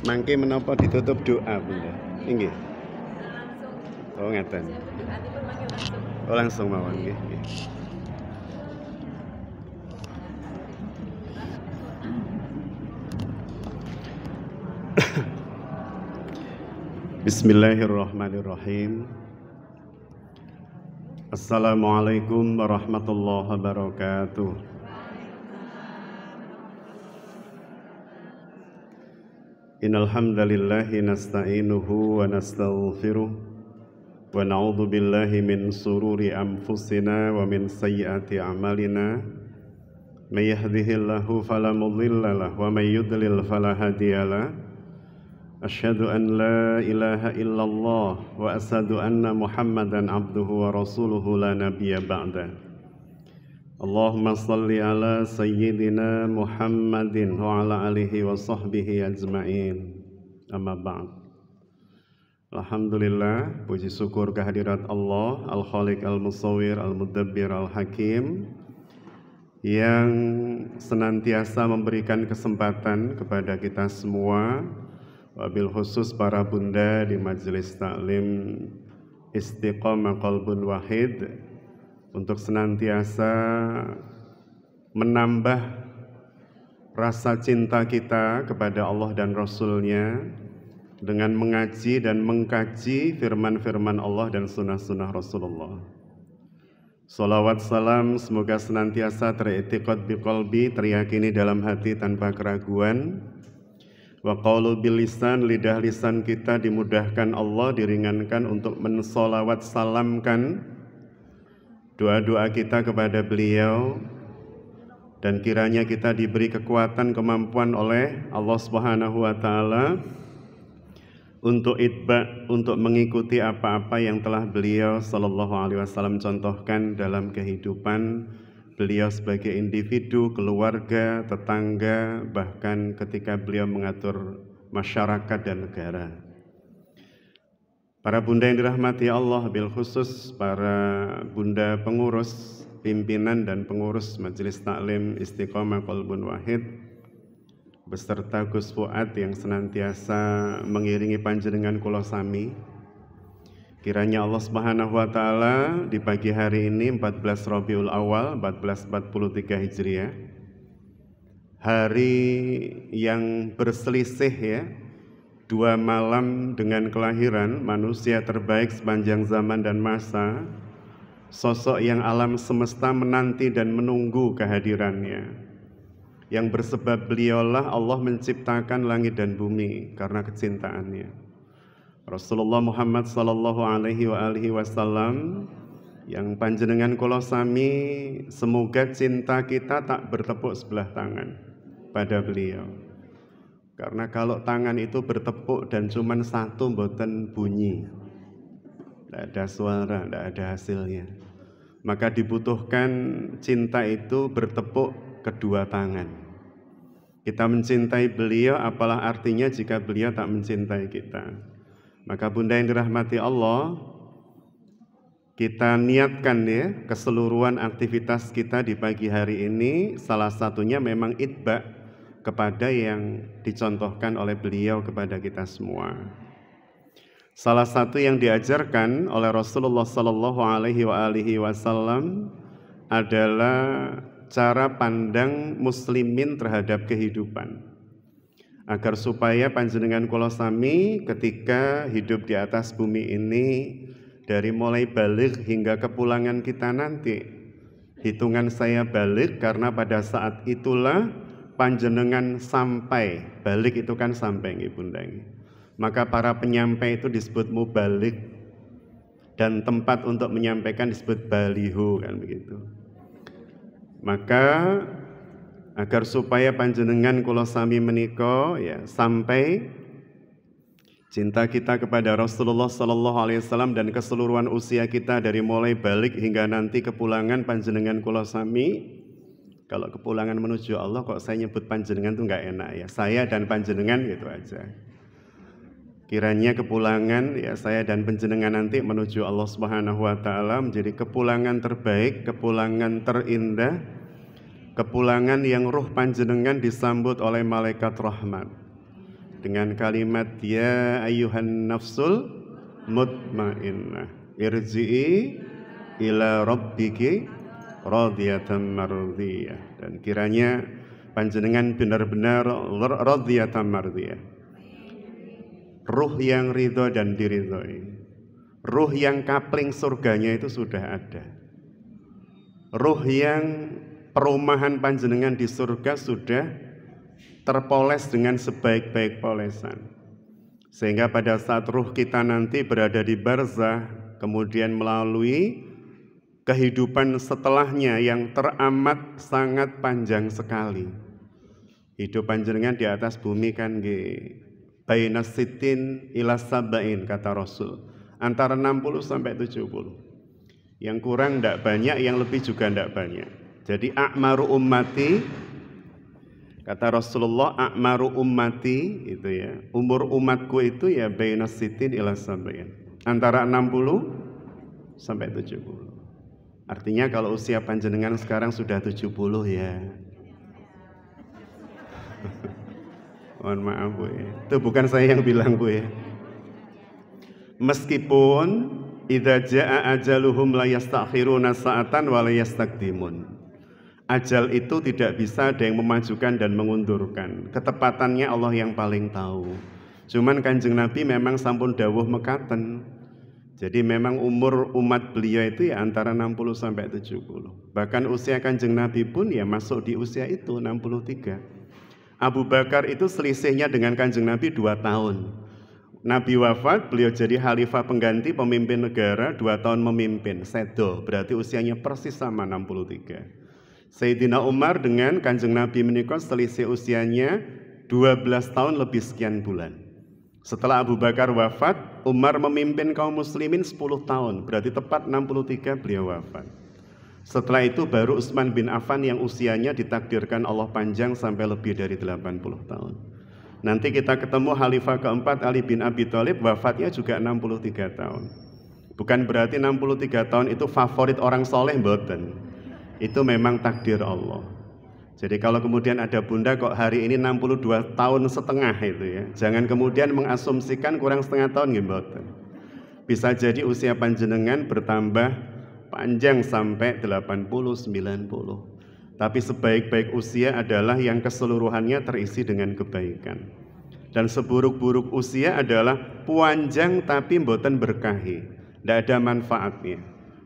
Mangke menapa ditutup doa Bunda? Inggih. Langsung. Oh ngeten. Doatipun mangke langsung. Oh langsung mawon nggih, nggih. Bismillahirrahmanirrahim. Assalamualaikum warahmatullahi wabarakatuh. Innal hamdalillahi nasta'inuhu wa nastaghfiruh wa na'udzu billahi min sururi anfusina wa min sayyiati a'malina. May yahdihillahu fala mudilla lahu wa may yudlil fala hadiyalah. Asyhadu an la ilaha illallah wa asyhadu anna Muhammadan abduhu wa rasuluhu la nabiyya ba'da. Allahumma salli ala sayyidina Muhammadin wa ala alihi wa sahbihi ajma'in. Amma ba'd. Alhamdulillah, puji syukur kehadirat Allah, Al-Khaliq Al-Musawwir Al-Mudabbir Al-Hakim, yang senantiasa memberikan kesempatan kepada kita semua, wabil khusus para bunda di majelis taklim Istiqomah Qalbun Wahid, untuk senantiasa menambah rasa cinta kita kepada Allah dan Rasul-Nya dengan mengaji dan mengkaji firman-firman Allah dan sunnah-sunnah Rasulullah. Salawat salam semoga senantiasa teritikad biqalbi, teriyakini dalam hati tanpa keraguan. Wa qaulu bil lisan, lidah lisan kita dimudahkan Allah, diringankan untuk mensolawat salamkan doa-doa kita kepada beliau, dan kiranya kita diberi kekuatan kemampuan oleh Allah Subhanahu wa taala untuk itba, untuk mengikuti apa-apa yang telah beliau sallallahu alaihi wasallam contohkan dalam kehidupan beliau sebagai individu, keluarga, tetangga, bahkan ketika beliau mengatur masyarakat dan negara. Para bunda yang dirahmati Allah, bil khusus para bunda pengurus, pimpinan dan pengurus Majelis Taklim Istiqomah Qalbun Wahid, beserta Gus Fuad yang senantiasa mengiringi panjenengan kula sami. Kiranya Allah Subhanahu wa taala di pagi hari ini 14 Rabiul Awal 1443 Hijriah, hari yang berselisih ya, 2 malam dengan kelahiran manusia terbaik sepanjang zaman dan masa, sosok yang alam semesta menanti dan menunggu kehadirannya, yang bersebab beliaulah Allah menciptakan langit dan bumi karena kecintaannya. Rasulullah Muhammad sallallahu alaihi wasallam, yang panjenengan kula sami semoga cinta kita tak bertepuk sebelah tangan pada beliau. Karena kalau tangan itu bertepuk dan cuman satu mboten bunyi, tidak ada suara, tidak ada hasilnya. Maka dibutuhkan cinta itu bertepuk kedua tangan. Kita mencintai beliau, apalah artinya jika beliau tak mencintai kita. Maka bunda yang dirahmati Allah, kita niatkan ya keseluruhan aktivitas kita di pagi hari ini, salah satunya memang itba kepada yang dicontohkan oleh beliau kepada kita semua. Salah satu yang diajarkan oleh Rasulullah sallallahu alaihi wasallam adalah cara pandang muslimin terhadap kehidupan, agar supaya panjenengan kula sami ketika hidup di atas bumi ini, dari mulai balik hingga kepulangan kita nanti, hitungan saya balik karena pada saat itulah panjenengan sampai. Balik itu kan sampai nggih Bunda. Maka para penyampai itu disebut mubalik, dan tempat untuk menyampaikan disebut baliho, kan begitu. Maka agar supaya panjenengan kula sami menika ya sampai cinta kita kepada Rasulullah sallallahu alaihi wasallam dan keseluruhan usia kita dari mulai balik hingga nanti kepulangan panjenengan kula sami. Kalau kepulangan menuju Allah kok saya nyebut panjenengan tuh nggak enak ya. Saya dan panjenengan gitu aja. Kiranya kepulangan ya saya dan panjenengan nanti menuju Allah Subhanahu wa taala menjadi kepulangan terbaik, kepulangan terindah, kepulangan yang ruh panjenengan disambut oleh malaikat rahmat, dengan kalimat ya ayyuhan nafsul mutmainnah irji'i ila rabbiki radiyatan mardiyah, dan kiranya panjenengan benar-benar radiyatan mardiyah, ruh yang ridho dan diridhoi. Ruh yang kapling surganya itu sudah ada. Ruh yang perumahan panjenengan di surga sudah terpoles dengan sebaik-baik polesan. Sehingga pada saat ruh kita nanti berada di barzah, kemudian melalui kehidupan setelahnya yang teramat sangat panjang sekali. Hidup panjenengan di atas bumi kan bainas sitin ila sabain, kata Rasul. Antara 60 sampai 70. Yang kurang tidak banyak, yang lebih juga tidak banyak. Jadi a'maru ummati, kata Rasulullah, a'maru ummati itu ya, umur umatku itu ya bainas sitin ila sabain, antara 60 sampai 70. Artinya kalau usia panjenengan sekarang sudah 70 ya. Mohon maaf Bu ya. Itu bukan saya yang bilang Bu ya. Meskipun idza jaa ajaluhum la yastakhiruna sa'atan wa la yastaqdimun. Ajal itu tidak bisa ada yang memajukan dan mengundurkan. Ketepatannya Allah yang paling tahu. Cuman Kanjeng Nabi memang sampun dawuh mekaten. Jadi memang umur umat beliau itu ya antara 60 sampai 70. Bahkan usia Kanjeng Nabi pun ya masuk di usia itu 63. Abu Bakar itu selisihnya dengan Kanjeng Nabi 2 tahun. Nabi wafat, beliau jadi khalifah pengganti pemimpin negara, 2 tahun memimpin, sedo, berarti usianya persis sama 63. Sayyidina Umar dengan Kanjeng Nabi menikah selisih usianya 12 tahun lebih sekian bulan. Setelah Abu Bakar wafat, Umar memimpin kaum muslimin 10 tahun, berarti tepat 63 beliau wafat. Setelah itu baru Utsman bin Affan yang usianya ditakdirkan Allah panjang sampai lebih dari 80 tahun. Nanti kita ketemu Khalifah keempat Ali bin Abi Thalib, wafatnya juga 63 tahun. Bukan berarti 63 tahun itu favorit orang soleh, mboten. Itu memang takdir Allah. Jadi kalau kemudian ada bunda kok hari ini 62 tahun setengah itu ya, jangan kemudian mengasumsikan kurang setengah tahun, mboten. Bisa jadi usia panjenengan bertambah panjang sampai 80, 90. Tapi sebaik-baik usia adalah yang keseluruhannya terisi dengan kebaikan. Dan seburuk-buruk usia adalah panjang tapi mboten berkahi, tidak ada manfaatnya.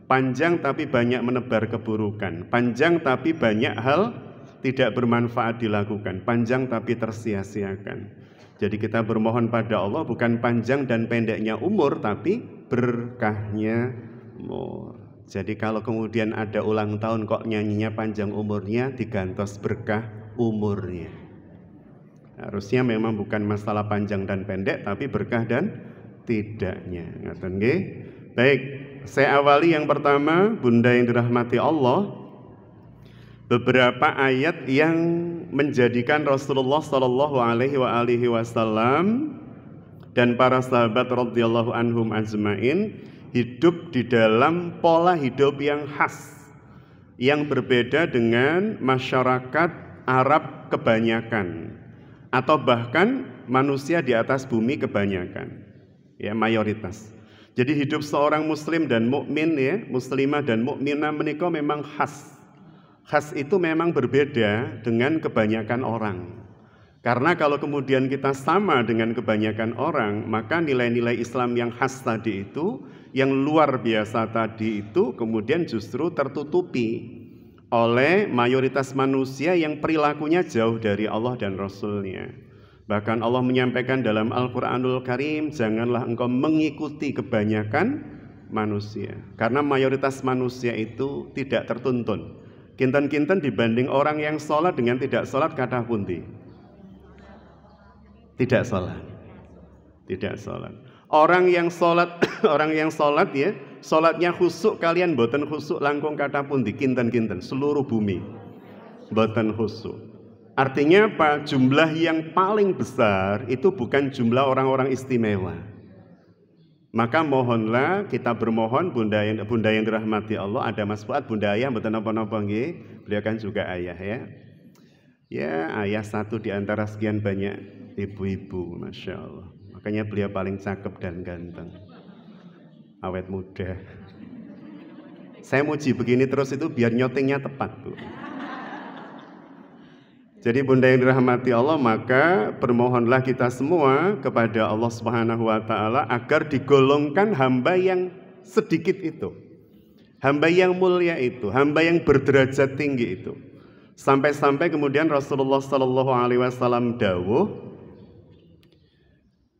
Panjang tapi banyak menebar keburukan, panjang tapi banyak hal tidak bermanfaat dilakukan, panjang tapi tersia-siakan. Jadi kita bermohon pada Allah bukan panjang dan pendeknya umur, tapi berkahnya umur. Jadi kalau kemudian ada ulang tahun kok nyanyinya panjang umurnya, digantos berkah umurnya. Harusnya memang bukan masalah panjang dan pendek, tapi berkah dan tidaknya. Ngaten nggih? Baik, saya awali yang pertama, Bunda yang dirahmati Allah. Beberapa ayat yang menjadikan Rasulullah Shallallahu Alaihi Wasallam dan para sahabat radhiyallahu anhum ajmain hidup di dalam pola hidup yang khas, yang berbeda dengan masyarakat Arab kebanyakan, atau bahkan manusia di atas bumi kebanyakan, ya mayoritas. Jadi hidup seorang muslim dan mukmin ya, muslimah dan mukminah menika memang khas. Khas itu memang berbeda dengan kebanyakan orang. Karena kalau kemudian kita sama dengan kebanyakan orang, maka nilai-nilai Islam yang khas tadi itu, yang luar biasa tadi itu kemudian justru tertutupi oleh mayoritas manusia yang perilakunya jauh dari Allah dan Rasul-Nya. Bahkan Allah menyampaikan dalam Al-Quranul Karim, janganlah engkau mengikuti kebanyakan manusia. Karena mayoritas manusia itu tidak tertuntun. Kinten-kinten dibanding orang yang sholat dengan tidak sholat kathah pundi? Tidak sholat. Tidak sholat. Orang yang sholat ya, sholatnya khusyuk kalian boten khusyuk langkung kathah pundi? Kinten-kinten seluruh bumi boten khusyuk. Artinya apa? Jumlah yang paling besar itu bukan jumlah orang-orang istimewa. Maka mohonlah kita bermohon bunda yang dirahmati Allah, ada Mas Fuad, bunda ayah mboten napa-napa nggih. Beliau kan juga ayah ya. Ya, ayah satu di antara sekian banyak ibu-ibu, Masya Allah. Makanya beliau paling cakep dan ganteng, awet muda. Saya muji begini terus itu biar nyotingnya tepat, Bu. Jadi bunda yang dirahmati Allah, maka bermohonlah kita semua kepada Allah Subhanahu wa Ta'ala agar digolongkan hamba yang sedikit itu, hamba yang mulia itu, hamba yang berderajat tinggi itu. Sampai-sampai kemudian Rasulullah Sallallahu Alaihi Wasallam dawuh,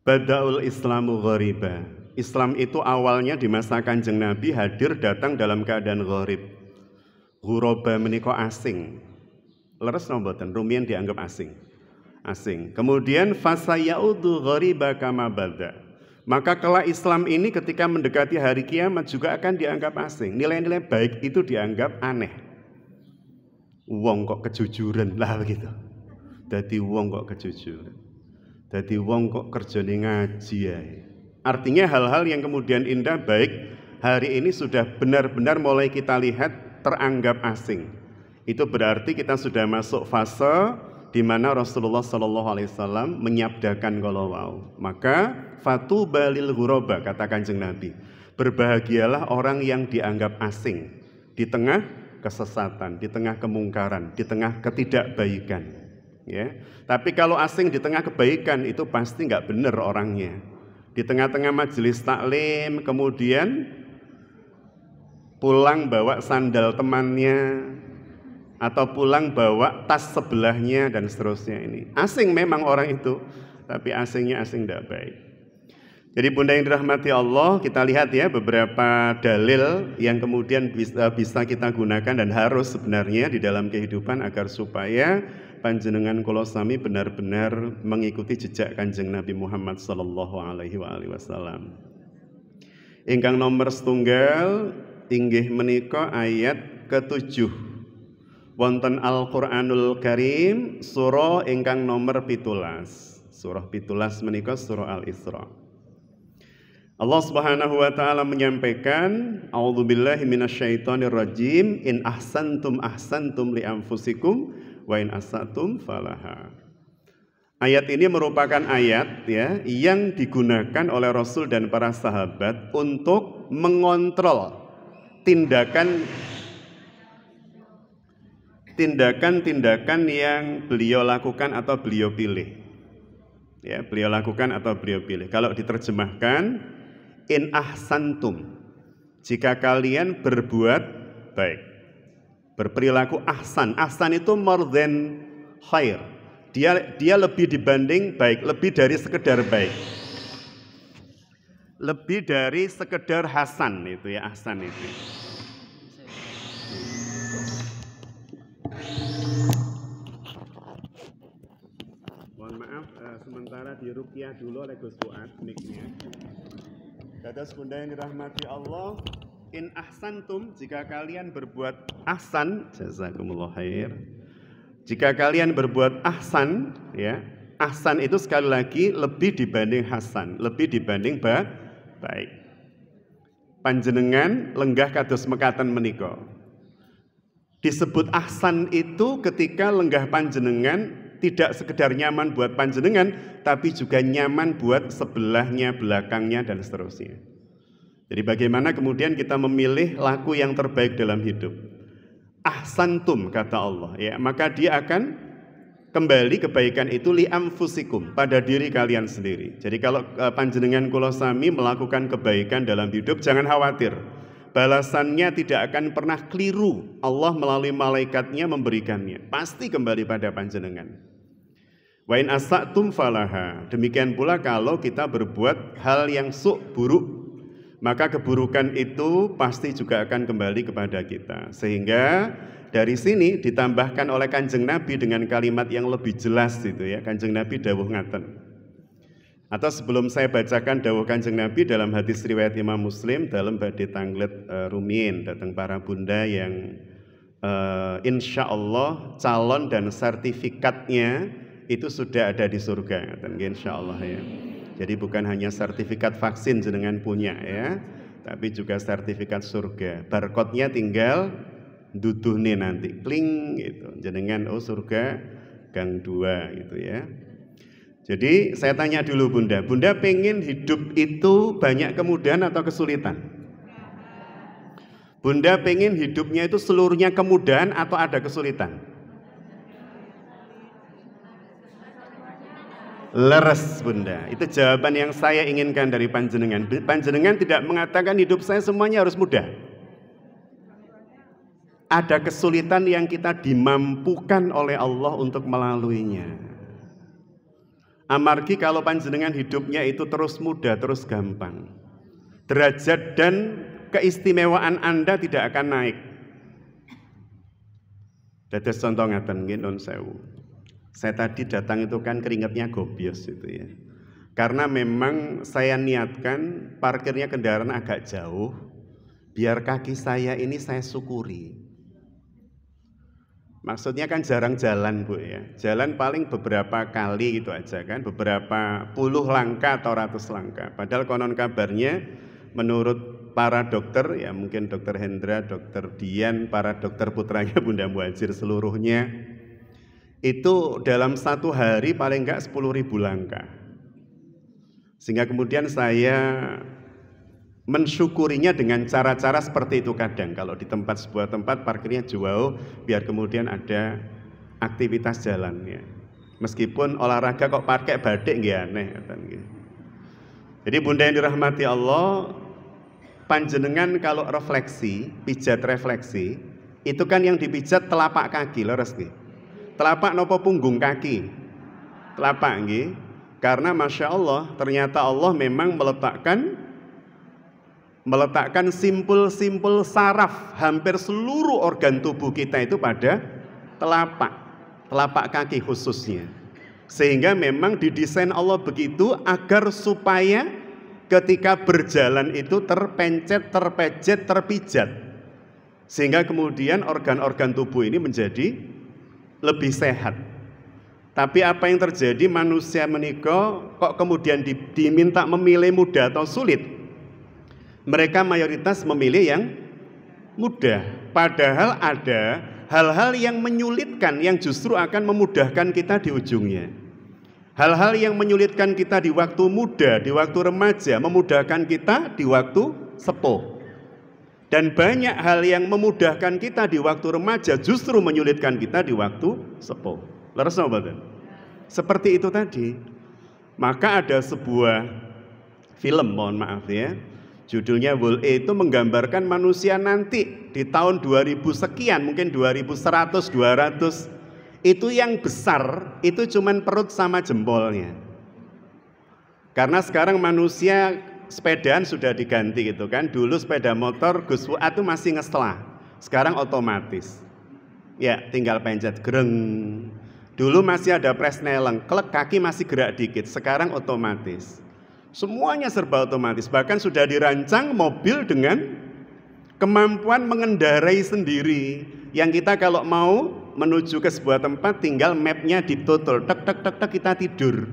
Badaul Islamu ghariba. Islam itu awalnya di masa Kanjeng Nabi hadir datang dalam keadaan gharib. Ghuraba menika asing. Leres nomboten, rumiyin dianggap asing. Asing. Kemudian fasayaudu ghariba kama bada. Maka kelak Islam ini ketika mendekati hari kiamat juga akan dianggap asing. Nilai-nilai baik itu dianggap aneh. Wong kok kejujuran lah begitu. Dadi wong kok kejujuran. Dadi wong kok kerjane ngaji ae. Artinya hal-hal yang kemudian indah baik hari ini sudah benar-benar mulai kita lihat teranggap asing. Itu berarti kita sudah masuk fase di mana Rasulullah Shallallahu Alaihi Wasallam menyabdakan kalau wow. Maka fatuba lil ghuraba, kata Kanjeng Nabi. Berbahagialah orang yang dianggap asing di tengah kesesatan, di tengah kemungkaran, di tengah ketidakbaikan. Ya. Tapi kalau asing di tengah kebaikan itu pasti nggak benar orangnya. Di tengah-tengah majelis taklim, kemudian pulang bawa sandal temannya, atau pulang bawa tas sebelahnya dan seterusnya ini. Asing memang orang itu, tapi asingnya asing tidak baik. Jadi bunda yang dirahmati Allah, kita lihat ya beberapa dalil yang kemudian bisa kita gunakan dan harus sebenarnya di dalam kehidupan agar supaya panjenengan kula sami benar-benar mengikuti jejak Kanjeng Nabi Muhammad sallallahu alaihi wasallam. Ingkang nomor setunggal inggih menika ayat ke-7 wonten Al-Qur'anul Karim surah ingkang nomor 17. Surah 17 menika surah Al-Isra. Allah Subhanahu wa taala menyampaikan, A'udzubillahi minasyaitonirrajim, in ahsantum ahsantum li anfusikum wa in asatum falaha. Ayat ini merupakan ayat ya yang digunakan oleh Rasul dan para sahabat untuk mengontrol tindakan yang beliau lakukan atau beliau pilih. Ya, beliau lakukan atau beliau pilih. Kalau diterjemahkan, in ahsantum, jika kalian berbuat baik, berperilaku ahsan. Ahsan itu more than khair. Dia lebih dibanding baik, lebih dari sekedar baik. Lebih dari sekedar hasan itu ya, ahsan itu. Mohon maaf, sementara diruqyah dulu oleh Gus Fuad mic-nya. Dados bunda yang dirahmati Allah, in ahsantum, jika kalian berbuat ahsan, jazakumullah khair. Jika kalian berbuat ahsan, ya, ahsan itu sekali lagi lebih dibanding hasan, lebih dibanding baik. Panjenengan lenggah kados mekaten menika. Disebut ahsan itu ketika lenggah panjenengan tidak sekedar nyaman buat panjenengan, tapi juga nyaman buat sebelahnya, belakangnya, dan seterusnya. Jadi bagaimana kemudian kita memilih laku yang terbaik dalam hidup. Ahsantum kata Allah, ya, maka dia akan kembali kebaikan itu li anfusikum, pada diri kalian sendiri. Jadi kalau panjenengan kula sami melakukan kebaikan dalam hidup, jangan khawatir. Balasannya tidak akan pernah keliru. Allah melalui malaikatnya memberikannya. Pasti kembali pada panjenengan. Wa in asatum falaha. Demikian pula kalau kita berbuat hal yang buruk, maka keburukan itu pasti juga akan kembali kepada kita. Sehingga dari sini ditambahkan oleh Kanjeng Nabi dengan kalimat yang lebih jelas itu ya. Kanjeng Nabi dawuh ngaten. Atau sebelum saya bacakan dawuh Kanjeng Nabi dalam hadis riwayat Imam Muslim dalam badhe tanglet rumiyin datang para bunda yang insya Allah calon dan sertifikatnya itu sudah ada di surga, insya Allah ya. Jadi bukan hanya sertifikat vaksin jenengan punya ya, tapi juga sertifikat surga. Barcode-nya tinggal duduhne nanti, kling gitu. Jenengan oh surga gang 2 gitu ya. Jadi saya tanya dulu Bunda, Bunda pengen hidup itu banyak kemudahan atau kesulitan? Bunda pengen hidupnya itu seluruhnya kemudahan atau ada kesulitan? Leres Bunda, itu jawaban yang saya inginkan dari panjenengan. Panjenengan tidak mengatakan hidup saya semuanya harus mudah. Ada kesulitan yang kita dimampukan oleh Allah untuk melaluinya. Amargi kalau panjenengan hidupnya itu terus mudah, terus gampang, derajat dan keistimewaan Anda tidak akan naik. Dados contoh ngaten nggih nun sewu. Saya tadi datang itu kan keringatnya gobios itu ya. Karena memang saya niatkan parkirnya kendaraan agak jauh, biar kaki saya ini saya syukuri. Maksudnya kan jarang jalan Bu ya, jalan paling beberapa kali gitu aja kan, beberapa puluh langkah atau ratus langkah. Padahal konon kabarnya menurut para dokter, ya mungkin dokter Hendra, dokter Dian, para dokter putranya Bunda Muhajir seluruhnya, itu dalam satu hari paling enggak 10.000 langkah. Sehingga kemudian saya mensyukurinya dengan cara-cara seperti itu kadang. Kalau di sebuah tempat parkirnya jauh, biar kemudian ada aktivitas jalannya. Meskipun olahraga kok pakai badik nggih aneh. Jadi Bunda yang dirahmati Allah, panjenengan kalau refleksi, pijat refleksi, itu kan yang dipijat telapak kaki, leres nggih. Telapak nopo punggung kaki? Telapak nggih. Karena Masya Allah, ternyata Allah memang meletakkan simpul-simpul saraf hampir seluruh organ tubuh kita itu pada telapak kaki khususnya. Sehingga memang didesain Allah begitu agar supaya ketika berjalan itu terpencet, terpejet, terpijat. Sehingga kemudian organ-organ tubuh ini menjadi lebih sehat. Tapi apa yang terjadi, manusia menika kok kemudian diminta memilih mudah atau sulit? Mereka mayoritas memilih yang mudah, padahal ada hal-hal yang menyulitkan yang justru akan memudahkan kita di ujungnya. Hal-hal yang menyulitkan kita di waktu muda, di waktu remaja, memudahkan kita di waktu sepuh. Dan banyak hal yang memudahkan kita di waktu remaja justru menyulitkan kita di waktu sepuh. Leres napa? Seperti itu tadi. Maka ada sebuah film, mohon maaf ya, judulnya Wall-E, itu menggambarkan manusia nanti di tahun 2000 sekian, mungkin 2100, 200, itu yang besar itu cuman perut sama jempolnya. Karena sekarang manusia sepedaan sudah diganti gitu kan. Dulu sepeda motor Gus Fuad itu masih ngeslah, sekarang otomatis. Ya tinggal pencet greng. Dulu masih ada presneleng, klek kaki masih gerak dikit, sekarang otomatis. Semuanya serba otomatis, bahkan sudah dirancang mobil dengan kemampuan mengendarai sendiri. Yang kita kalau mau menuju ke sebuah tempat tinggal mapnya ditutul, tek tek tek tek kita tidur.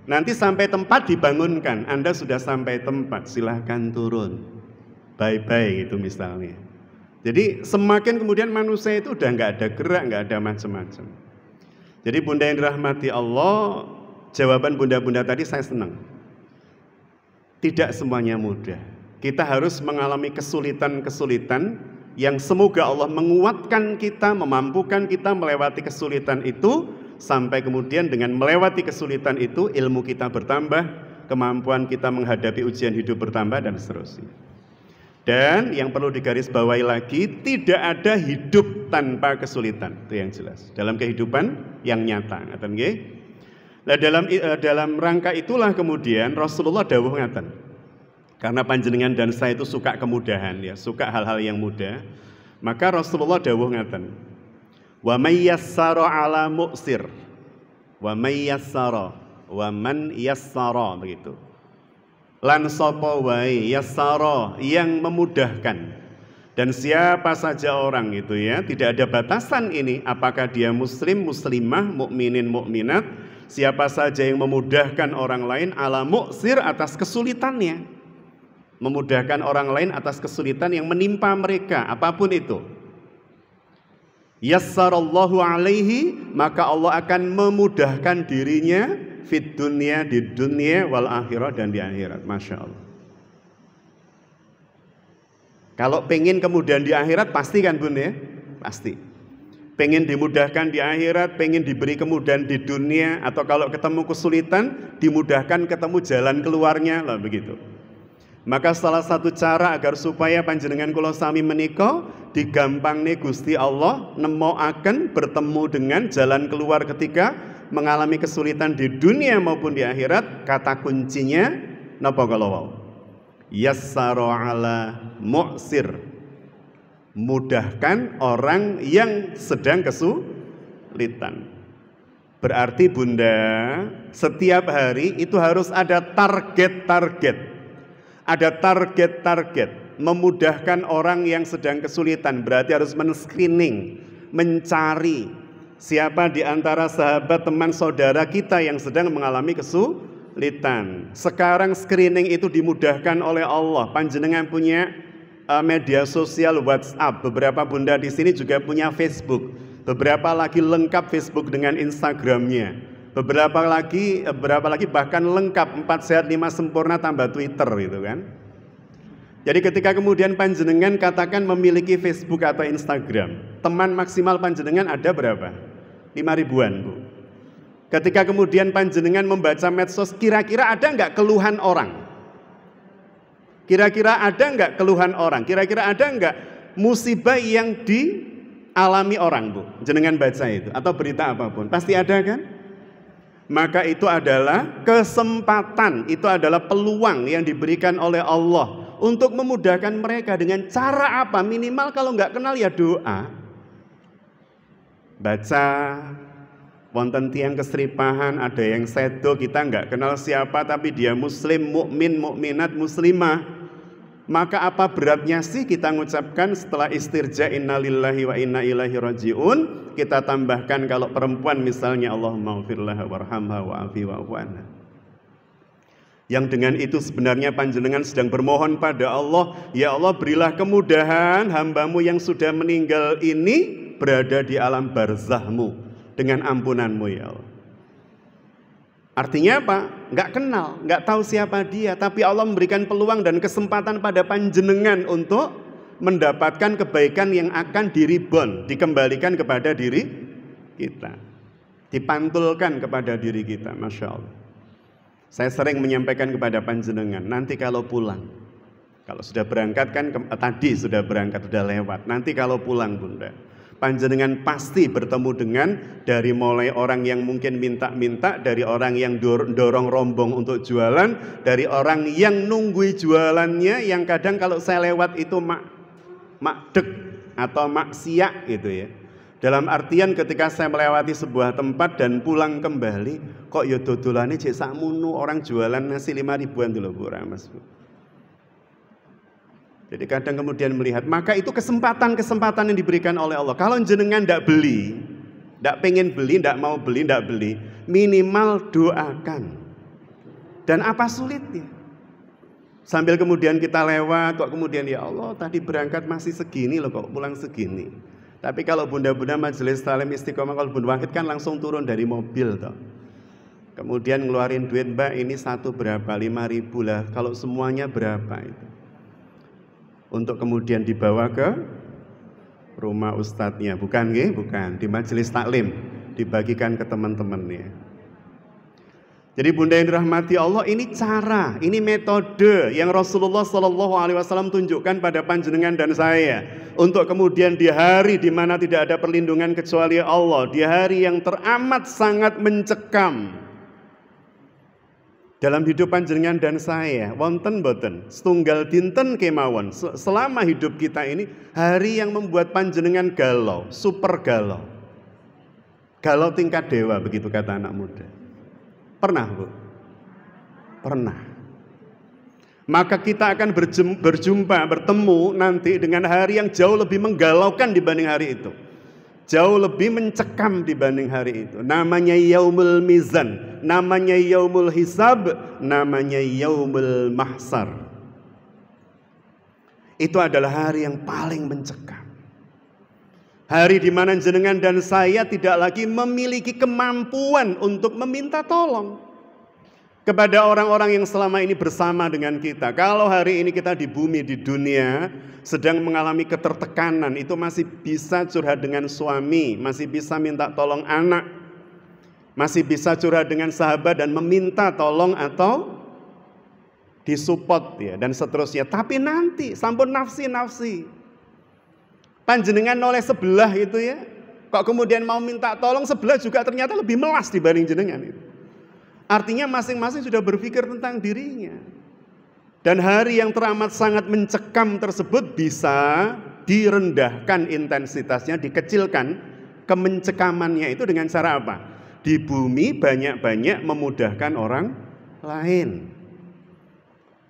Nanti sampai tempat dibangunkan, Anda sudah sampai tempat, silahkan turun. Bye-bye gitu misalnya. Jadi semakin kemudian manusia itu udah nggak ada gerak, nggak ada macam-macam. Jadi Bunda yang dirahmati Allah, jawaban bunda-bunda tadi saya senang. Tidak semuanya mudah. Kita harus mengalami kesulitan-kesulitan yang semoga Allah menguatkan kita, memampukan kita melewati kesulitan itu, sampai kemudian dengan melewati kesulitan itu ilmu kita bertambah, kemampuan kita menghadapi ujian hidup bertambah dan seterusnya. Dan yang perlu digarisbawahi lagi, tidak ada hidup tanpa kesulitan, itu yang jelas dalam kehidupan yang nyata. Nah, dalam rangka itulah kemudian Rasulullah dawuh ngaten. Karena panjenengan dan saya itu suka kemudahan ya, suka hal-hal yang mudah. Maka Rasulullah dawuh ngaten. Wa may yassara ala mu'sir. Wa may yassara wa man yassara begitu. Lan sapa wae yassara yang memudahkan. Dan siapa saja orang itu ya, tidak ada batasan ini apakah dia muslim, muslimah, mukminin, mukminat. Siapa saja yang memudahkan orang lain ala mu'sir atas kesulitannya, memudahkan orang lain atas kesulitan yang menimpa mereka, apapun itu, yassarallahu alaihi, maka Allah akan memudahkan dirinya Fit dunia, di dunia, wal akhirah, dan di akhirat. Masya Allah. Kalau pengen kemudian di akhirat, pasti kan bun ya? Pasti. Pengen dimudahkan di akhirat, pengen diberi kemudahan di dunia, atau kalau ketemu kesulitan, dimudahkan ketemu jalan keluarnya, lah begitu. Maka salah satu cara agar supaya panjenengan kula sami menika digampangne Gusti Allah nemokaken bertemu dengan jalan keluar ketika mengalami kesulitan di dunia maupun di akhirat, kata kuncinya napa kala wau? Yassara ala mu'sir. Mudahkan orang yang sedang kesulitan. Berarti Bunda, setiap hari itu harus ada target-target. Ada target-target memudahkan orang yang sedang kesulitan. Berarti harus men-screening, mencari siapa di antara sahabat, teman, saudara kita yang sedang mengalami kesulitan. Sekarang screening itu dimudahkan oleh Allah. Panjenengan punya media sosial WhatsApp. Beberapa bunda di sini juga punya Facebook. Beberapa lagi lengkap Facebook dengan Instagramnya. Beberapa lagi bahkan lengkap 4 sehat 5 sempurna tambah Twitter gitu kan. Jadi ketika kemudian panjenengan katakan memiliki Facebook atau Instagram, teman maksimal panjenengan ada berapa? 5 ribuan Bu. Ketika kemudian panjenengan membaca medsos, kira-kira ada nggak keluhan orang? Kira-kira ada nggak keluhan orang? Kira-kira ada nggak musibah yang dialami orang Bu? Jenengan baca itu atau berita apapun, pasti ada kan? Maka itu adalah kesempatan, itu adalah peluang yang diberikan oleh Allah untuk memudahkan mereka dengan cara apa? Minimal kalau nggak kenal ya doa. Baca, wonten tiang kesripahan, ada yang sedo, kita nggak kenal siapa tapi dia muslim, mukmin, mukminat, muslimah. Maka apa beratnya sih kita mengucapkan setelah istirja innalillahi wa inna ilaihi rajiun, kita tambahkan kalau perempuan misalnya Allahumma ghfirlaha warhamha wa'afi wa'fu anha. Yang dengan itu sebenarnya panjenengan sedang bermohon pada Allah, ya Allah berilah kemudahan hambamu yang sudah meninggal ini berada di alam barzahmu dengan ampunanmu ya Allah. Artinya apa? Nggak kenal, nggak tahu siapa dia, tapi Allah memberikan peluang dan kesempatan pada panjenengan untuk mendapatkan kebaikan yang akan diribon, dikembalikan kepada diri kita, dipantulkan kepada diri kita. Masya Allah. Saya sering menyampaikan kepada panjenengan, nanti kalau pulang, kalau sudah berangkat kan tadi sudah berangkat, sudah lewat, nanti kalau pulang Bunda, panjenengan pasti bertemu dengan dari mulai orang yang mungkin minta-minta, dari orang yang dorong rombong untuk jualan, dari orang yang nunggu jualannya, yang kadang kalau saya lewat itu makdek atau maksiat gitu ya. Dalam artian ketika saya melewati sebuah tempat dan pulang kembali, kok ya dodolane jek sakmono, orang jualan nasi 5 ribuan dulu Bu Mas Bu. Jadi kadang kemudian melihat, maka itu kesempatan-kesempatan yang diberikan oleh Allah. Kalau jenengan tidak beli, tidak pengen beli, tidak mau beli, tidak beli, minimal doakan. Dan apa sulitnya? Sambil kemudian kita lewat, kok kemudian ya Allah tadi berangkat masih segini loh, kok pulang segini. Tapi kalau bunda-bunda Majelis Ta'lim Istiqomah Qalbun Wahid kan langsung turun dari mobil toh. Kemudian ngeluarin duit, Mbak ini satu berapa? 5.000 lah. Kalau semuanya berapa itu? Untuk kemudian dibawa ke rumah ustadznya, bukan nggih? Bukan, di majelis taklim, dibagikan ke teman-temannya. Jadi bunda yang dirahmati Allah, ini cara, ini metode yang Rasulullah SAW tunjukkan pada panjenengan dan saya, untuk kemudian di hari di mana tidak ada perlindungan kecuali Allah, di hari yang teramat sangat mencekam dalam hidup panjenengan dan saya, wonten boten setunggal dinten kemawon selama hidup kita ini, hari yang membuat panjenengan galau, super galau, galau tingkat dewa, begitu kata anak muda. Pernah Bu? Pernah. Maka kita akan berjumpa, bertemu nanti dengan hari yang jauh lebih menggalaukan dibanding hari itu, jauh lebih mencekam dibanding hari itu. Namanya yaumul mizan, namanya yaumul hisab, namanya yaumul mahsar. Itu adalah hari yang paling mencekam. Hari di mana jenengan dan saya tidak lagi memiliki kemampuan untuk meminta tolong. kepada orang-orang yang selama ini bersama dengan kita. Kalau hari ini kita di bumi, di dunia sedang mengalami ketertekanan, itu masih bisa curhat dengan suami, masih bisa minta tolong anak, masih bisa curhat dengan sahabat dan meminta tolong atau disupport ya dan seterusnya. Tapi nanti sampun nafsi panjenengan oleh sebelah itu ya, kok kemudian mau minta tolong sebelah juga ternyata lebih melas dibanding jenengan itu. Artinya masing-masing sudah berpikir tentang dirinya. Dan hari yang teramat sangat mencekam tersebut bisa direndahkan intensitasnya, dikecilkan kemencekamannya itu dengan cara apa? Di bumi banyak-banyak memudahkan orang lain.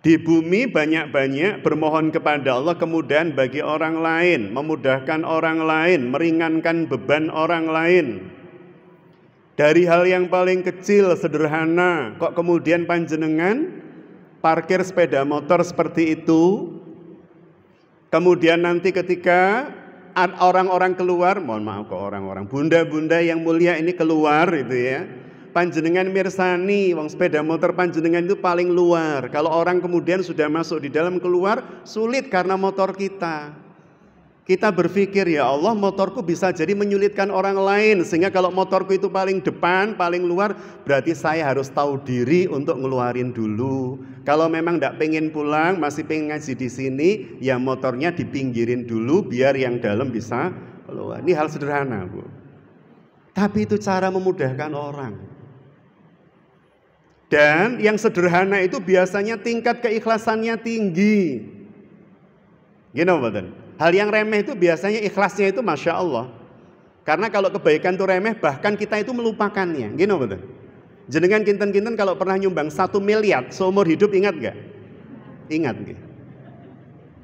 Di bumi banyak-banyak bermohon kepada Allah kemudahan bagi orang lain, memudahkan orang lain, meringankan beban orang lain. Dari hal yang paling kecil, sederhana, kok kemudian panjenengan parkir sepeda motor seperti itu. Kemudian nanti ketika orang-orang keluar, mohon maaf kok orang-orang, bunda-bunda yang mulia ini keluar itu ya, panjenengan mirsani, wong sepeda motor panjenengan itu paling luar. Kalau orang kemudian sudah masuk di dalam keluar, sulit karena motor kita. Kita berpikir, ya Allah, motorku bisa jadi menyulitkan orang lain, sehingga kalau motorku itu paling depan, paling luar, berarti saya harus tahu diri untuk ngeluarin dulu. Kalau memang tidak pengen pulang, masih pengen ngaji di sini, ya motornya dipinggirin dulu biar yang dalam bisa keluar. Ini hal sederhana, Bu. Tapi itu cara memudahkan orang. Dan yang sederhana itu biasanya tingkat keikhlasannya tinggi. Gini, Bapak. Hal yang remeh itu biasanya ikhlasnya itu Masya Allah. Karena kalau kebaikan itu remeh, bahkan kita itu melupakannya. Gini, betul. Jenengan kinten-kinten kalau pernah nyumbang 1 miliar seumur hidup, ingat gak? Ingat gak?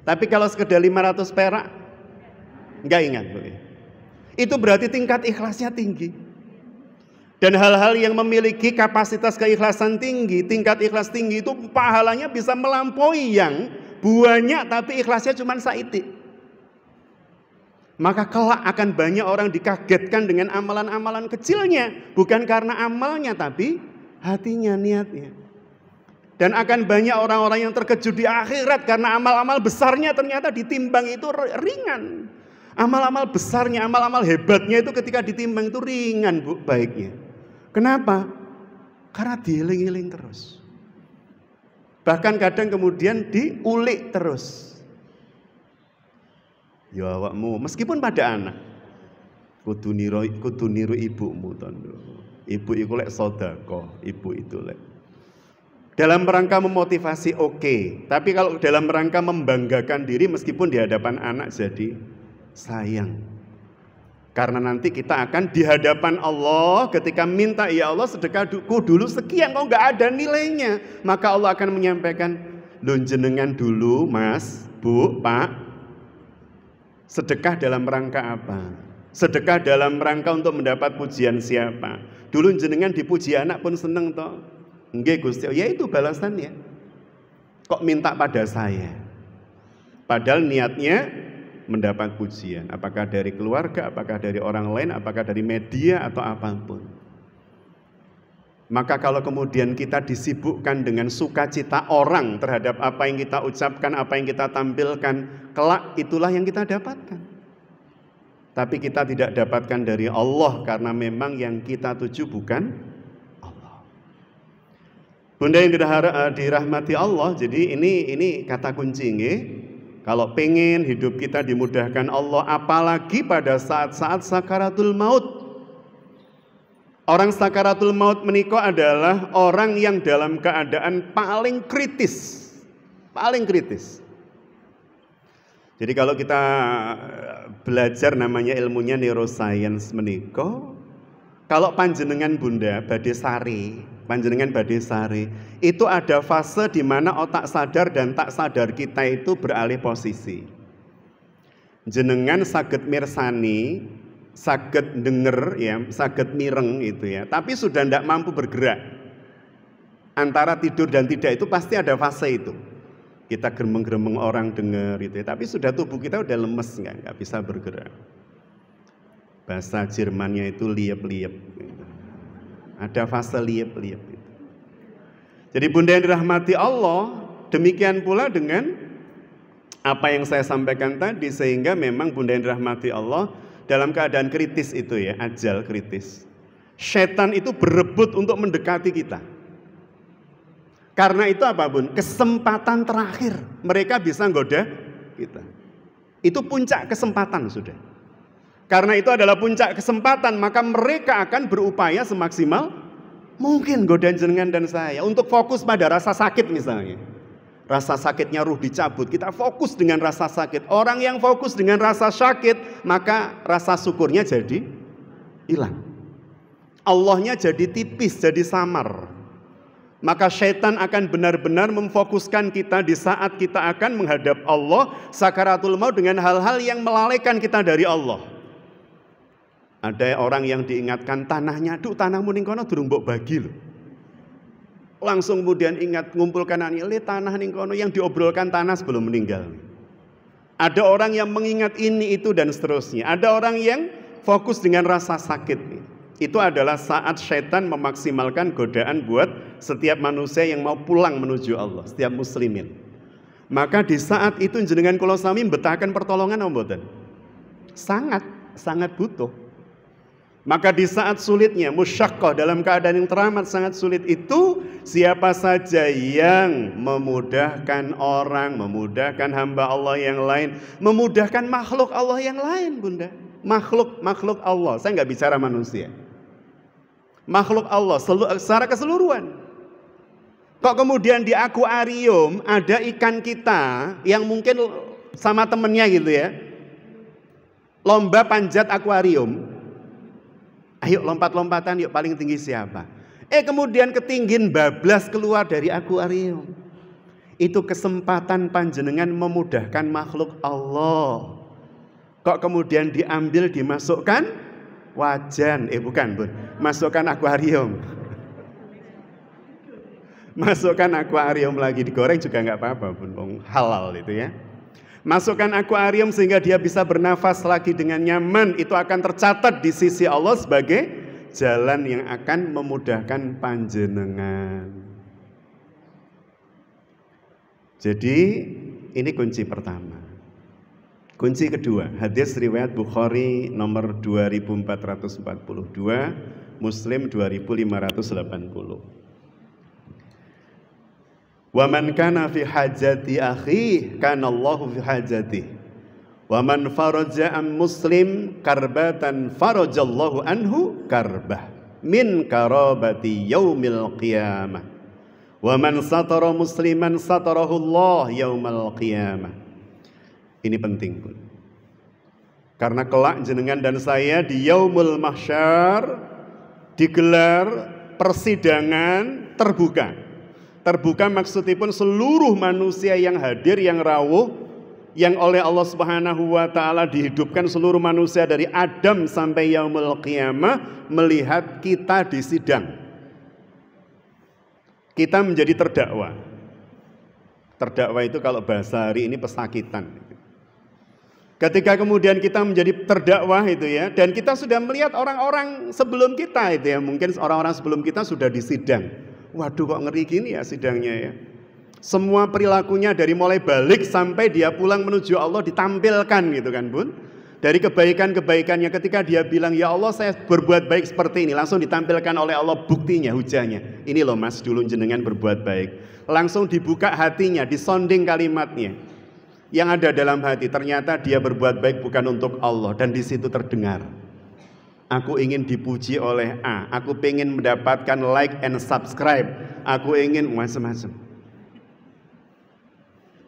Tapi kalau sekedar 500 perak, gak ingat. Itu berarti tingkat ikhlasnya tinggi. Dan hal-hal yang memiliki kapasitas keikhlasan tinggi, tingkat ikhlas tinggi itu pahalanya bisa melampaui yang banyak tapi ikhlasnya cuma saitik. Maka kelak akan banyak orang dikagetkan dengan amalan-amalan kecilnya. Bukan karena amalnya, tapi hatinya, niatnya. Dan akan banyak orang-orang yang terkejut di akhirat karena amal-amal besarnya ternyata ditimbang itu ringan. Amal-amal besarnya, amal-amal hebatnya itu ketika ditimbang itu ringan, Bu, baiknya. Kenapa? Karena dieling-eling terus. Bahkan kadang kemudian diulik terus. Ya awakmu, meskipun pada anak, kudu niru ibumu tondo. Ibu iku lek sedekah, ibu itu lek. Dalam rangka memotivasi oke, tapi kalau dalam rangka membanggakan diri meskipun di hadapan anak jadi sayang. Karena nanti kita akan di hadapan Allah ketika minta, ya Allah sedekahku dulu sekian, kok nggak ada nilainya. Maka Allah akan menyampaikan, lho jenengan dulu Mas, Bu, Pak, sedekah dalam rangka apa? Sedekah dalam rangka untuk mendapat pujian siapa? Dulu jenengan dipuji anak pun seneng toh. Nggih Gusti, ya itu balasannya. Kok minta pada saya? Padahal niatnya mendapat pujian. Apakah dari keluarga, apakah dari orang lain, apakah dari media atau apapun. Maka kalau kemudian kita disibukkan dengan sukacita orang terhadap apa yang kita ucapkan, apa yang kita tampilkan, kelak itulah yang kita dapatkan. Tapi kita tidak dapatkan dari Allah karena memang yang kita tuju bukan Allah. Bunda yang dirahmati Allah, jadi ini kata kunci nggih. Kalau pengen hidup kita dimudahkan Allah, apalagi pada saat-saat sakaratul maut. Orang sakaratul maut menikah adalah orang yang dalam keadaan paling kritis. Paling kritis. Jadi kalau kita belajar namanya ilmunya neuroscience menikah, kalau panjenengan Bunda badhe sari, panjenengan badhe sari, itu ada fase di mana otak sadar dan tak sadar kita itu beralih posisi. Jenengan saged mirsani, saged denger ya, saged mireng itu ya, tapi sudah tidak mampu bergerak. Antara tidur dan tidak itu pasti ada fase itu. Kita geremeng-geremeng orang dengar itu ya, tapi sudah tubuh kita udah lemes, nggak bisa bergerak. Bahasa Jermannya itu liep-liep gitu. Ada fase liep-liep itu. Jadi bunda yang dirahmati Allah, demikian pula dengan apa yang saya sampaikan tadi, sehingga memang bunda yang dirahmati Allah dalam keadaan kritis itu ya, ajal kritis. Setan itu berebut untuk mendekati kita. Karena itu apa bun? Kesempatan terakhir mereka bisa goda kita. Itu puncak kesempatan sudah. Karena itu adalah puncak kesempatan, maka mereka akan berupaya semaksimal mungkin godaan jenengan dan saya untuk fokus pada rasa sakit misalnya. Rasa sakitnya ruh dicabut, kita fokus dengan rasa sakit. Orang yang fokus dengan rasa sakit, maka rasa syukurnya jadi hilang. Allahnya jadi tipis, jadi samar. Maka syaitan akan benar-benar memfokuskan kita di saat kita akan menghadap Allah sakaratul maut dengan hal-hal yang melalaikan kita dari Allah. Ada orang yang diingatkan tanahnya, "Duh, tanahmu ning kono durung mbok bagi lho." Langsung kemudian ingat ngumpulkan anile tanah ning kono, yang diobrolkan tanah sebelum meninggal. Ada orang yang mengingat ini itu dan seterusnya. Ada orang yang fokus dengan rasa sakit. Itu adalah saat syaitan memaksimalkan godaan buat setiap manusia yang mau pulang menuju Allah, setiap muslimin. Maka di saat itu jenengan kula sami betahkan pertolongan apa mboten? Sangat butuh. Maka di saat sulitnya, musyaqqah, dalam keadaan yang teramat sangat sulit itu, siapa saja yang memudahkan orang, memudahkan hamba Allah yang lain, memudahkan makhluk Allah yang lain, bunda. Makhluk Allah, saya nggak bicara manusia. Makhluk Allah secara keseluruhan. Kok kemudian di akuarium ada ikan kita yang mungkin sama temennya gitu ya, lomba panjat akuarium. Ayo lompat-lompatan, yuk paling tinggi siapa? Kemudian ketinggian bablas keluar dari akuarium. Itu kesempatan panjenengan memudahkan makhluk Allah. Kok kemudian diambil, dimasukkan wajan, bukan bun, masukkan akuarium. Masukkan akuarium lagi, digoreng juga nggak apa-apa bun, halal itu ya. Masukkan akuarium sehingga dia bisa bernafas lagi dengan nyaman. Itu akan tercatat di sisi Allah sebagai jalan yang akan memudahkan panjenengan. Jadi ini kunci pertama. Kunci kedua, hadis riwayat Bukhari nomor 2442, Muslim 2580. Wa man kana fi hajati akhihi kana Allahu fi hajatihi. Wa man faraja an muslim karbatan farajallahu anhu karbah min karabati yaumil qiyamah. Wa man satara musliman satarahu Allah yaumal qiyamah. Ini penting pun. Karena kelak jenengan dan saya di yaumul mahsyar digelar persidangan terbuka. Terbuka maksudipun seluruh manusia yang hadir, yang rawuh, yang oleh Allah Subhanahu wa taala dihidupkan, seluruh manusia dari Adam sampai yaumul qiyamah melihat kita di sidang. Kita menjadi terdakwa. Terdakwa itu kalau bahasa hari ini pesakitan. Ketika kemudian kita menjadi terdakwa itu ya, dan kita sudah melihat orang-orang sebelum kita itu ya, mungkin orang-orang sebelum kita sudah disidang. Waduh, kok ngeri gini ya sidangnya ya. Semua perilakunya dari mulai balik sampai dia pulang menuju Allah ditampilkan gitu kan bun. Dari kebaikan-kebaikannya, ketika dia bilang, "Ya Allah, saya berbuat baik seperti ini," langsung ditampilkan oleh Allah buktinya, hujahnya. "Ini loh mas, dulu jenengan berbuat baik." Langsung dibuka hatinya, disonding kalimatnya. Yang ada dalam hati, ternyata dia berbuat baik bukan untuk Allah, dan di situ terdengar, "Aku ingin dipuji oleh A, aku ingin mendapatkan like and subscribe, aku ingin macam-macam."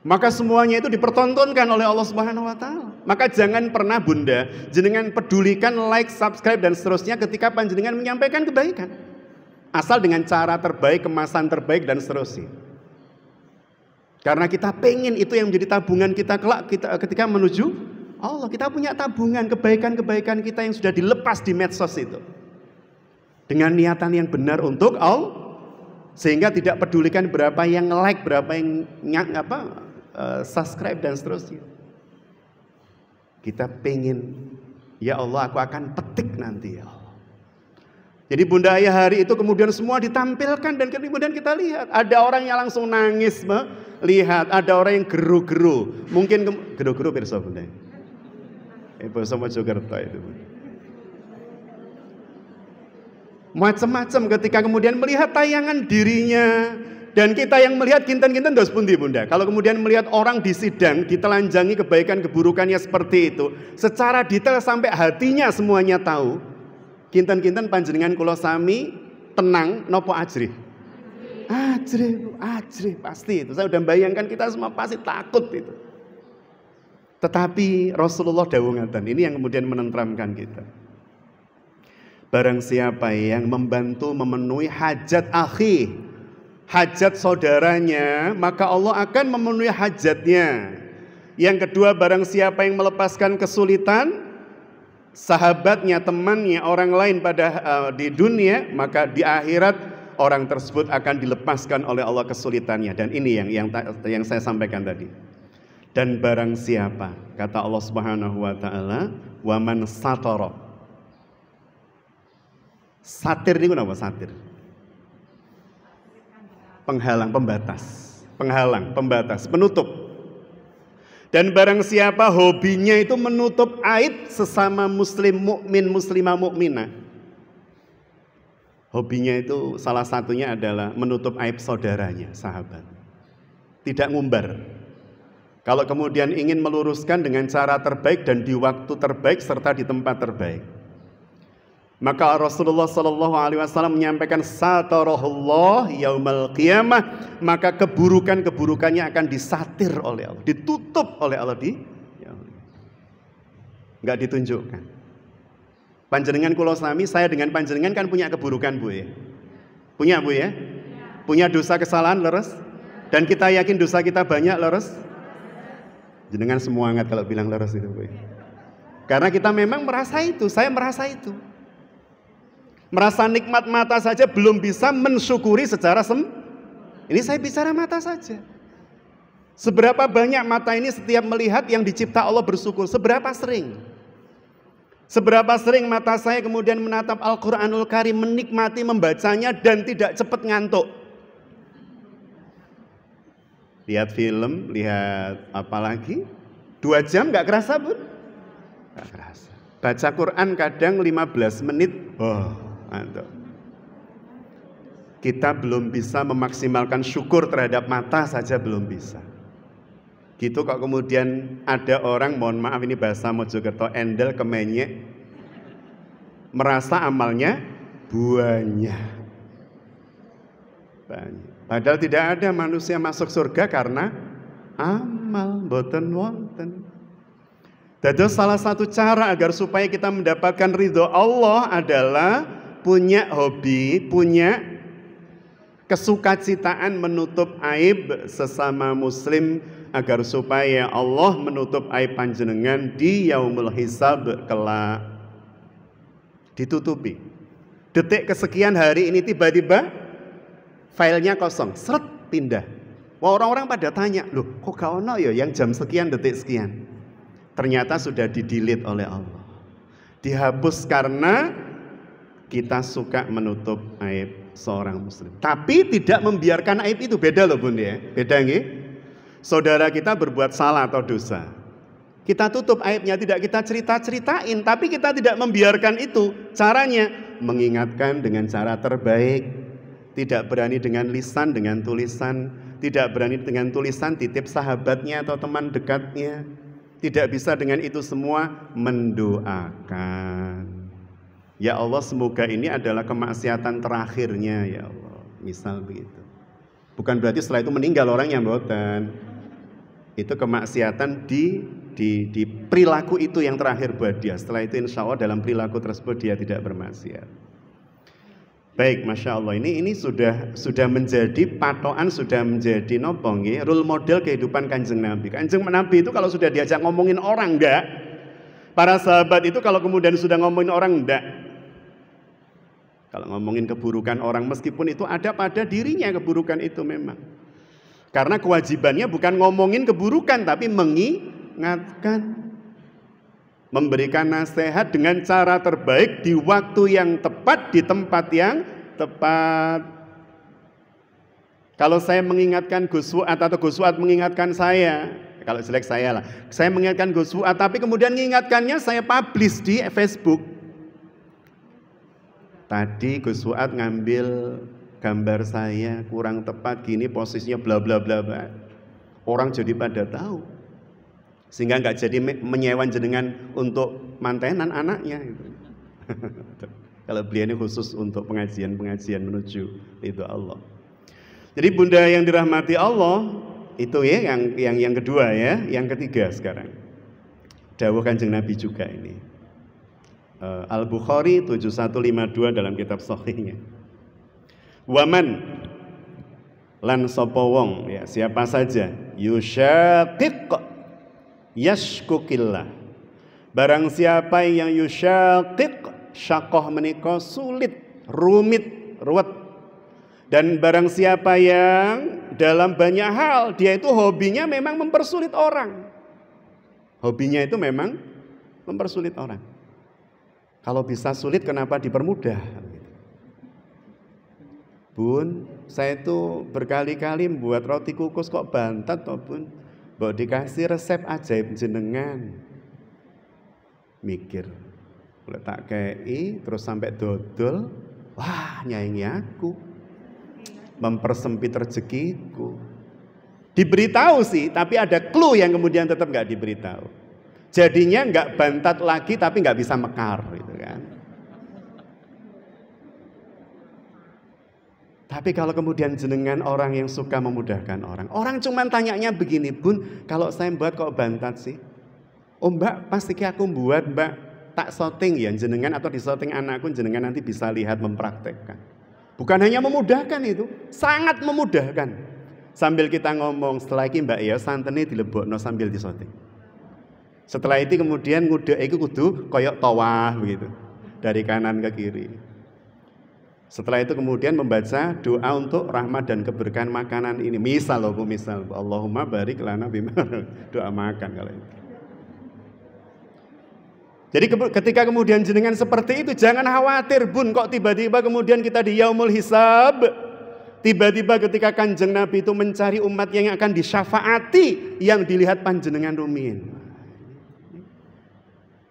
Maka semuanya itu dipertontonkan oleh Allah Subhanahu wa taala. Maka jangan pernah bunda jenengan pedulikan like, subscribe dan seterusnya ketika panjenengan menyampaikan kebaikan. Asal dengan cara terbaik, kemasan terbaik dan seterusnya. Karena kita pengen itu yang menjadi tabungan kita kelak ketika menuju Allah. Kita punya tabungan kebaikan-kebaikan kita yang sudah dilepas di medsos itu. Dengan niatan yang benar untuk Allah. Sehingga tidak pedulikan berapa yang like, berapa yang subscribe dan seterusnya. Kita pengen, ya Allah aku akan petik nanti ya Allah. Jadi Bunda Ayah hari itu kemudian semua ditampilkan dan kemudian kita lihat. Ada orang yang langsung nangis melihat, ada orang yang geru-geru. Mungkin geru-geru pirsa Bunda. Basa Mojokerto itu. Macam-macam ketika kemudian melihat tayangan dirinya. Dan kita yang melihat kinten-kinten dos pundi Bunda. Kalau kemudian melihat orang di sidang ditelanjangi kebaikan keburukannya seperti itu, secara detail sampai hatinya semuanya tahu. Kinten-kinten panjenengan kula sami tenang nopo ajrih? Ajrih pasti itu. Saya udah bayangkan kita semua pasti takut itu. Tetapi Rasulullah dawuh ngaten, ini yang kemudian menenteramkan kita. Barang siapa yang membantu memenuhi hajat akhi, hajat saudaranya, maka Allah akan memenuhi hajatnya. Yang kedua, barang siapa yang melepaskan kesulitan sahabatnya, temannya, orang lain di dunia, maka di akhirat orang tersebut akan dilepaskan oleh Allah kesulitannya. Dan ini yang saya sampaikan tadi. Dan barang siapa, kata Allah Subhanahu wa taala, wa man satara. Satir niku napa satir? Penghalang, pembatas, penutup. Dan barang siapa hobinya itu menutup aib sesama muslim mukmin, muslimah mukminah. Hobinya itu salah satunya adalah menutup aib saudaranya, sahabat. Tidak ngumbar. Kalau kemudian ingin meluruskan dengan cara terbaik dan di waktu terbaik serta di tempat terbaik. Maka Rasulullah SAW menyampaikan satarahullah yaumal qiyamah, maka keburukannya akan disatir oleh Allah, ditutup oleh Allah enggak ditunjukkan. Panjenengan kula sami, saya dengan panjenengan kan punya keburukan Bu ya. Punya Bu ya? Punya dosa kesalahan leres? Dan kita yakin dosa kita banyak leres? Jenengan semangat kalau bilang leres itu Bu ya. Karena kita memang merasa itu, saya merasa itu. Merasa nikmat mata saja belum bisa mensyukuri secara ini saya bicara mata saja. Seberapa banyak mata ini setiap melihat yang dicipta Allah bersyukur? Seberapa sering? Seberapa sering mata saya kemudian menatap Al-Quranul Karim, menikmati membacanya dan tidak cepat ngantuk? Lihat film, lihat apa lagi? 2 jam gak kerasa Bun? Gak kerasa. Baca Quran kadang 15 menit. Mantap. Kita belum bisa memaksimalkan syukur terhadap mata saja belum bisa. Gitu kok kemudian ada orang, mohon maaf ini bahasa Mojokerto, endel kemenyek, merasa amalnya banyak. Padahal tidak ada manusia masuk surga karena amal boten wonten. Jadi salah satu cara agar supaya kita mendapatkan ridho Allah adalah punya hobi, punya kesukacitaan menutup aib sesama muslim agar supaya Allah menutup aib panjenengan di yaumul hisab kelak. Ditutupi. Detik kesekian hari ini tiba-tiba filenya kosong, seret pindah. Wah, orang-orang pada tanya, loh kok gak ono ya yang jam sekian detik sekian? Ternyata sudah di-delete oleh Allah. Dihapus karena kita suka menutup aib seorang muslim. Tapi tidak membiarkan aib itu, beda loh Bun ya. Beda nggih? Saudara kita berbuat salah atau dosa, kita tutup aibnya, tidak kita cerita-ceritain, tapi kita tidak membiarkan itu. Caranya mengingatkan dengan cara terbaik. Tidak berani dengan lisan, dengan tulisan. Tidak berani dengan tulisan titip sahabatnya atau teman dekatnya. Tidak bisa dengan itu semua, mendoakan. Ya Allah, semoga ini adalah kemaksiatan terakhirnya ya Allah. Misal begitu. Bukan berarti setelah itu meninggal orangnya, mboten. Itu kemaksiatan di perilaku itu yang terakhir buat dia. Setelah itu insya Allah dalam perilaku tersebut dia tidak bermaksiat. Baik, Masya Allah, ini sudah menjadi patokan, sudah menjadi role model kehidupan Kanjeng Nabi. Kanjeng Nabi itu kalau sudah diajak ngomongin orang enggak. Para sahabat itu kalau kemudian sudah ngomongin orang enggak. Kalau ngomongin keburukan orang, meskipun itu ada pada dirinya keburukan itu memang. Karena kewajibannya bukan ngomongin keburukan, tapi mengingatkan. memberikan nasihat dengan cara terbaik di waktu yang tepat, di tempat yang tepat. Kalau saya mengingatkan Gus Fuad atau Gus Fuad mengingatkan saya, kalau jelek saya lah, saya mengingatkan Gus Fuad tapi kemudian mengingatkannya saya publish di Facebook. Tadi Gus Fuad ngambil gambar saya kurang tepat gini, posisinya bla bla bla bla. Orang jadi pada tahu, sehingga nggak jadi menyewan jenengan untuk mantenan anaknya. Gitu. Kalau beliau ini khusus untuk pengajian-pengajian menuju itu Allah. Jadi bunda yang dirahmati Allah itu ya yang kedua ya, yang ketiga sekarang. Dawuh Kanjeng Nabi juga ini. Al-Bukhari 7152 dalam kitab Sahihnya. Waman lan sapa wong ya, siapa saja yusyaqiq yashkukillah. Barang siapa yang yusyaqiq, syakoh menika sulit, rumit, ruwet. Dan barang siapa yang dalam banyak hal dia itu hobinya memang mempersulit orang. Hobinya itu memang mempersulit orang. Kalau bisa sulit kenapa dipermudah? Bun, saya itu berkali-kali membuat roti kukus kok bantat toh bun. Mbok dikasih resep ajaib jenengan. Mikir, boleh tak kei terus sampai dodol, wah nyaingi aku, mempersempit rezekiku. Diberitahu sih, tapi ada clue yang kemudian tetap nggak diberitahu. Jadinya nggak bantat lagi, tapi nggak bisa mekar, gitu kan. Tapi kalau kemudian jenengan orang yang suka memudahkan orang cuma tanyanya begini, bun, kalau saya buat kok bantat sih? Oh mbak, pasti aku buat mbak, tak syuting ya jenengan atau di syuting anakku jenengan nanti bisa lihat mempraktekkan. Bukan hanya memudahkan itu, sangat memudahkan. Sambil kita ngomong, setelah ini mbak ya santene dilebokno sambil di syuting. Setelah itu kemudian ngudek itu kudu koyok tawah begitu, dari kanan ke kiri. Setelah itu kemudian membaca doa untuk rahmat dan keberkahan makanan ini. Misal loh Bu, misal Allahumma barik lana bima, doa makan kalau itu. Jadi ketika kemudian jenengan seperti itu jangan khawatir bun, kok tiba-tiba kemudian kita di yaumul hisab. Tiba-tiba ketika Kanjeng Nabi itu mencari umat yang akan disyafaati, yang dilihat panjenengan rumiyin.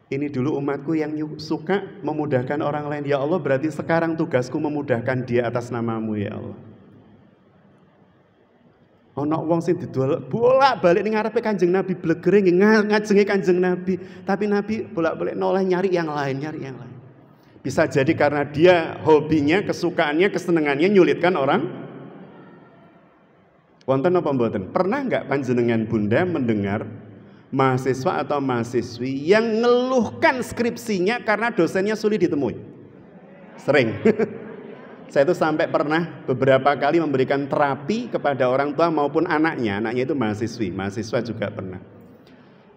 Ini dulu umatku yang suka memudahkan orang lain. Ya Allah, berarti sekarang tugasku memudahkan dia atas namamu ya Allah. Ono wong sing didol bolak-balik ning ngarepe Kanjeng Nabi blegere ngajengi Kanjeng Nabi, tapi Nabi bolak-balik noleh nyari yang lain. Bisa jadi karena dia hobinya, kesukaannya, kesenangannya nyulitkan orang. Wonten apa mboten? Pernah enggak panjenengan Bunda mendengar mahasiswa atau mahasiswi yang ngeluhkan skripsinya karena dosennya sulit ditemui? Sering. Saya itu sampai pernah beberapa kali memberikan terapi kepada orang tua maupun anaknya itu mahasiswa juga pernah.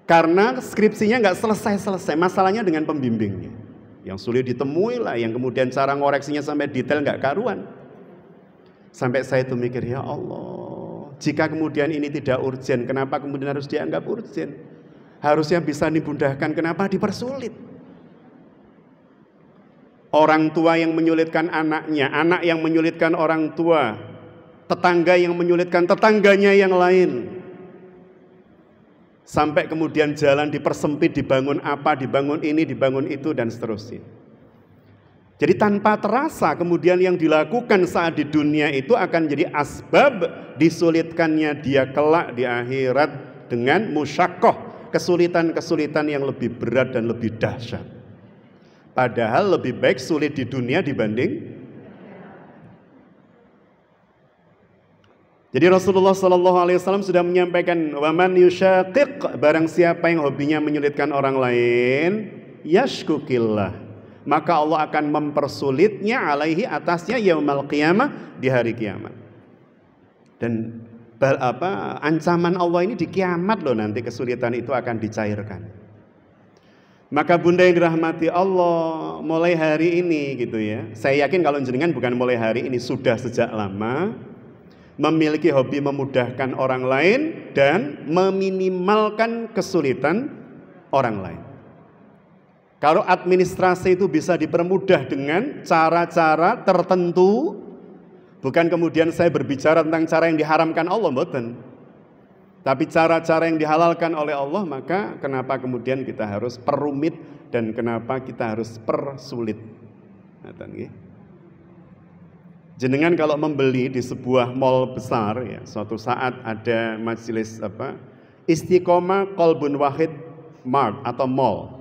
Karena skripsinya nggak selesai, masalahnya dengan pembimbingnya. Yang sulit ditemui lah, yang kemudian cara ngoreksinya sampai detail nggak karuan. Sampai saya itu mikir, ya Allah, jika kemudian ini tidak urgen, kenapa kemudian harus dianggap urgen? Harusnya bisa dimudahkan, kenapa dipersulit? Orang tua yang menyulitkan anaknya, anak yang menyulitkan orang tua, tetangga yang menyulitkan tetangganya yang lain. Sampai kemudian jalan dipersempit, dibangun apa, dibangun ini, dibangun itu, dan seterusnya. Jadi tanpa terasa kemudian yang dilakukan saat di dunia itu akan jadi asbab disulitkannya dia kelak di akhirat dengan musyaqqah, kesulitan-kesulitan yang lebih berat dan lebih dahsyat. Padahal lebih baik sulit di dunia dibanding. Jadi Rasulullah SAW sudah menyampaikan, waman yusyaqiq, barang siapa yang hobinya menyulitkan orang lain, yashkukillah, maka Allah akan mempersulitnya alaihi atasnya yaumal qiyamah, di hari kiamat. Dan ancaman Allah ini di kiamat loh, nanti kesulitan itu akan dicairkan. Maka bunda yang dirahmati Allah, mulai hari ini gitu ya, saya yakin kalau jenengan bukan mulai hari ini, sudah sejak lama memiliki hobi memudahkan orang lain dan meminimalkan kesulitan orang lain. Kalau administrasi itu bisa dipermudah dengan cara-cara tertentu, bukan kemudian saya berbicara tentang cara yang diharamkan Allah, mboten. Tapi cara-cara yang dihalalkan oleh Allah, maka kenapa kemudian kita harus perumit dan kenapa kita harus persulit? Jenengan kalau membeli di sebuah mall besar, ya, suatu saat ada majelis Istiqomah Qalbun Wahid Mart atau mall,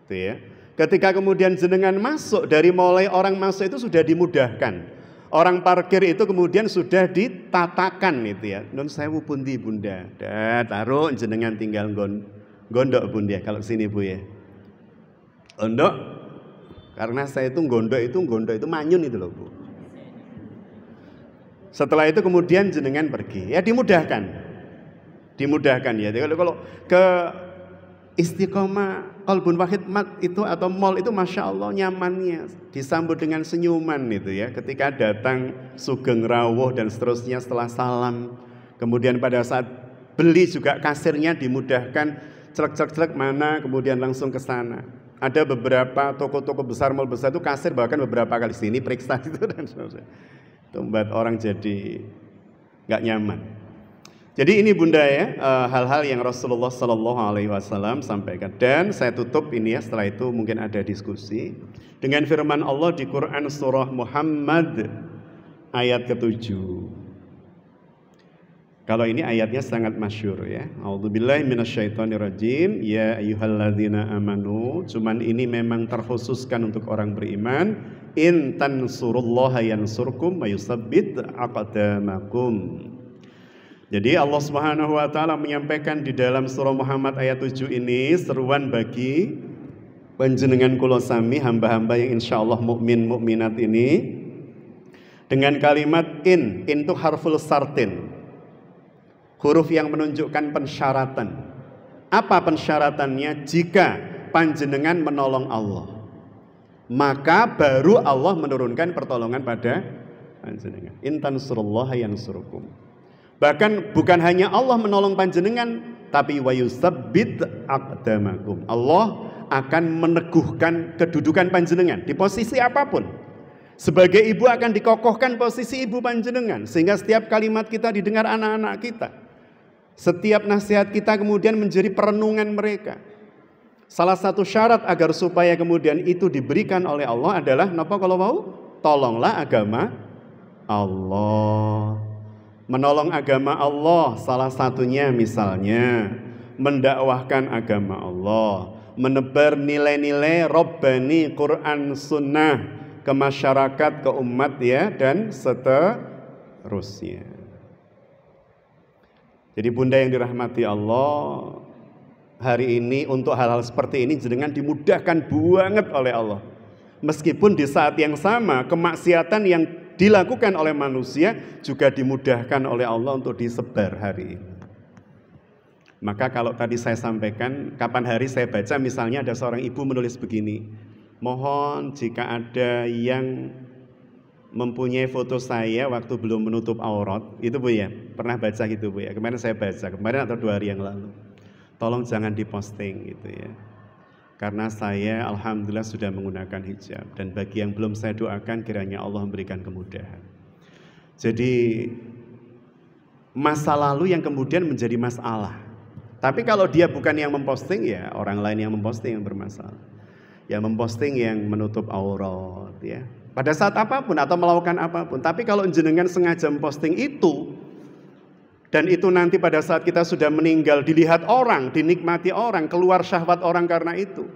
itu ya. Ketika kemudian jenengan masuk, dari mulai orang masuk itu sudah dimudahkan. Orang parkir itu kemudian sudah ditatakan itu ya. Nun sewu pundi bunda, taruh jenengan tinggal gondok bunda. Kalau sini bu ya, gondok. Karena saya itu gondok itu manyun itu loh bu. Setelah itu kemudian jenengan pergi, ya dimudahkan ya. Kalau ke Istiqomah Qalbun Wahid Mat itu atau mall itu masya Allah nyamannya, disambut dengan senyuman itu ya. Ketika datang sugeng rawuh dan seterusnya setelah salam, kemudian pada saat beli juga kasirnya dimudahkan, celek mana, kemudian langsung ke sana. Ada beberapa toko-toko besar, mall besar itu kasir bahkan beberapa kali sini periksa itu dan seterusnya. Itu membuat orang jadi nggak nyaman. Jadi ini bunda ya, hal-hal yang Rasulullah SAW sampaikan. Dan saya tutup ini ya, setelah itu mungkin ada diskusi dengan firman Allah di Quran surah Muhammad ayat ke-7. Kalau ini ayatnya sangat masyhur ya. A'udzubillahi minasyaitonirrajim. Ya ayyuhalladzina amanu. Cuman ini memang terkhususkan untuk orang beriman. In tansurullaha yansurkum wa yusabbit aqdamakum. Jadi Allah Subhanahu wa taala menyampaikan di dalam surah Muhammad ayat 7 ini seruan bagi panjenengan kula sami hamba-hamba yang insyaallah mukmin mukminat ini dengan kalimat in itu harful sartin. Huruf yang menunjukkan pensyaratan. Apa pensyaratannya? Jika panjenengan menolong Allah, maka baru Allah menurunkan pertolongan pada panjenengan. In tansurullaha yansurukum. Bahkan bukan hanya Allah menolong panjenengan, tapi wa yusabbit aqdamakum. Allah akan meneguhkan kedudukan panjenengan di posisi apapun. Sebagai ibu akan dikokohkan posisi ibu panjenengan, sehingga setiap kalimat kita didengar anak-anak kita. Setiap nasihat kita kemudian menjadi perenungan mereka. Salah satu syarat agar supaya kemudian itu diberikan oleh Allah adalah napa kalau mau? Tolonglah agama Allah. Menolong agama Allah salah satunya misalnya mendakwahkan agama Allah, menebar nilai-nilai Rabbani Quran Sunnah ke masyarakat, ke umat ya, dan seterusnya. Jadi bunda yang dirahmati Allah, hari ini untuk hal-hal seperti ini jenengan dimudahkan banget oleh Allah. Meskipun di saat yang sama kemaksiatan yang dilakukan oleh manusia juga dimudahkan oleh Allah untuk disebar hari ini. Maka kalau tadi saya sampaikan, kapan hari saya baca misalnya ada seorang ibu menulis begini, mohon jika ada yang mempunyai foto saya waktu belum menutup aurat, itu bu ya, pernah baca gitu bu ya, kemarin saya baca, kemarin atau 2 hari yang lalu, tolong jangan diposting gitu ya, karena saya alhamdulillah sudah menggunakan hijab, dan bagi yang belum saya doakan kiranya Allah memberikan kemudahan. Jadi masa lalu yang kemudian menjadi masalah, tapi kalau dia bukan yang memposting ya orang lain yang memposting yang bermasalah, yang memposting yang menutup aurat ya, pada saat apapun atau melakukan apapun. Tapi kalau jenengan sengaja memposting itu, dan itu nanti pada saat kita sudah meninggal dilihat orang, dinikmati orang, keluar syahwat orang karena itu,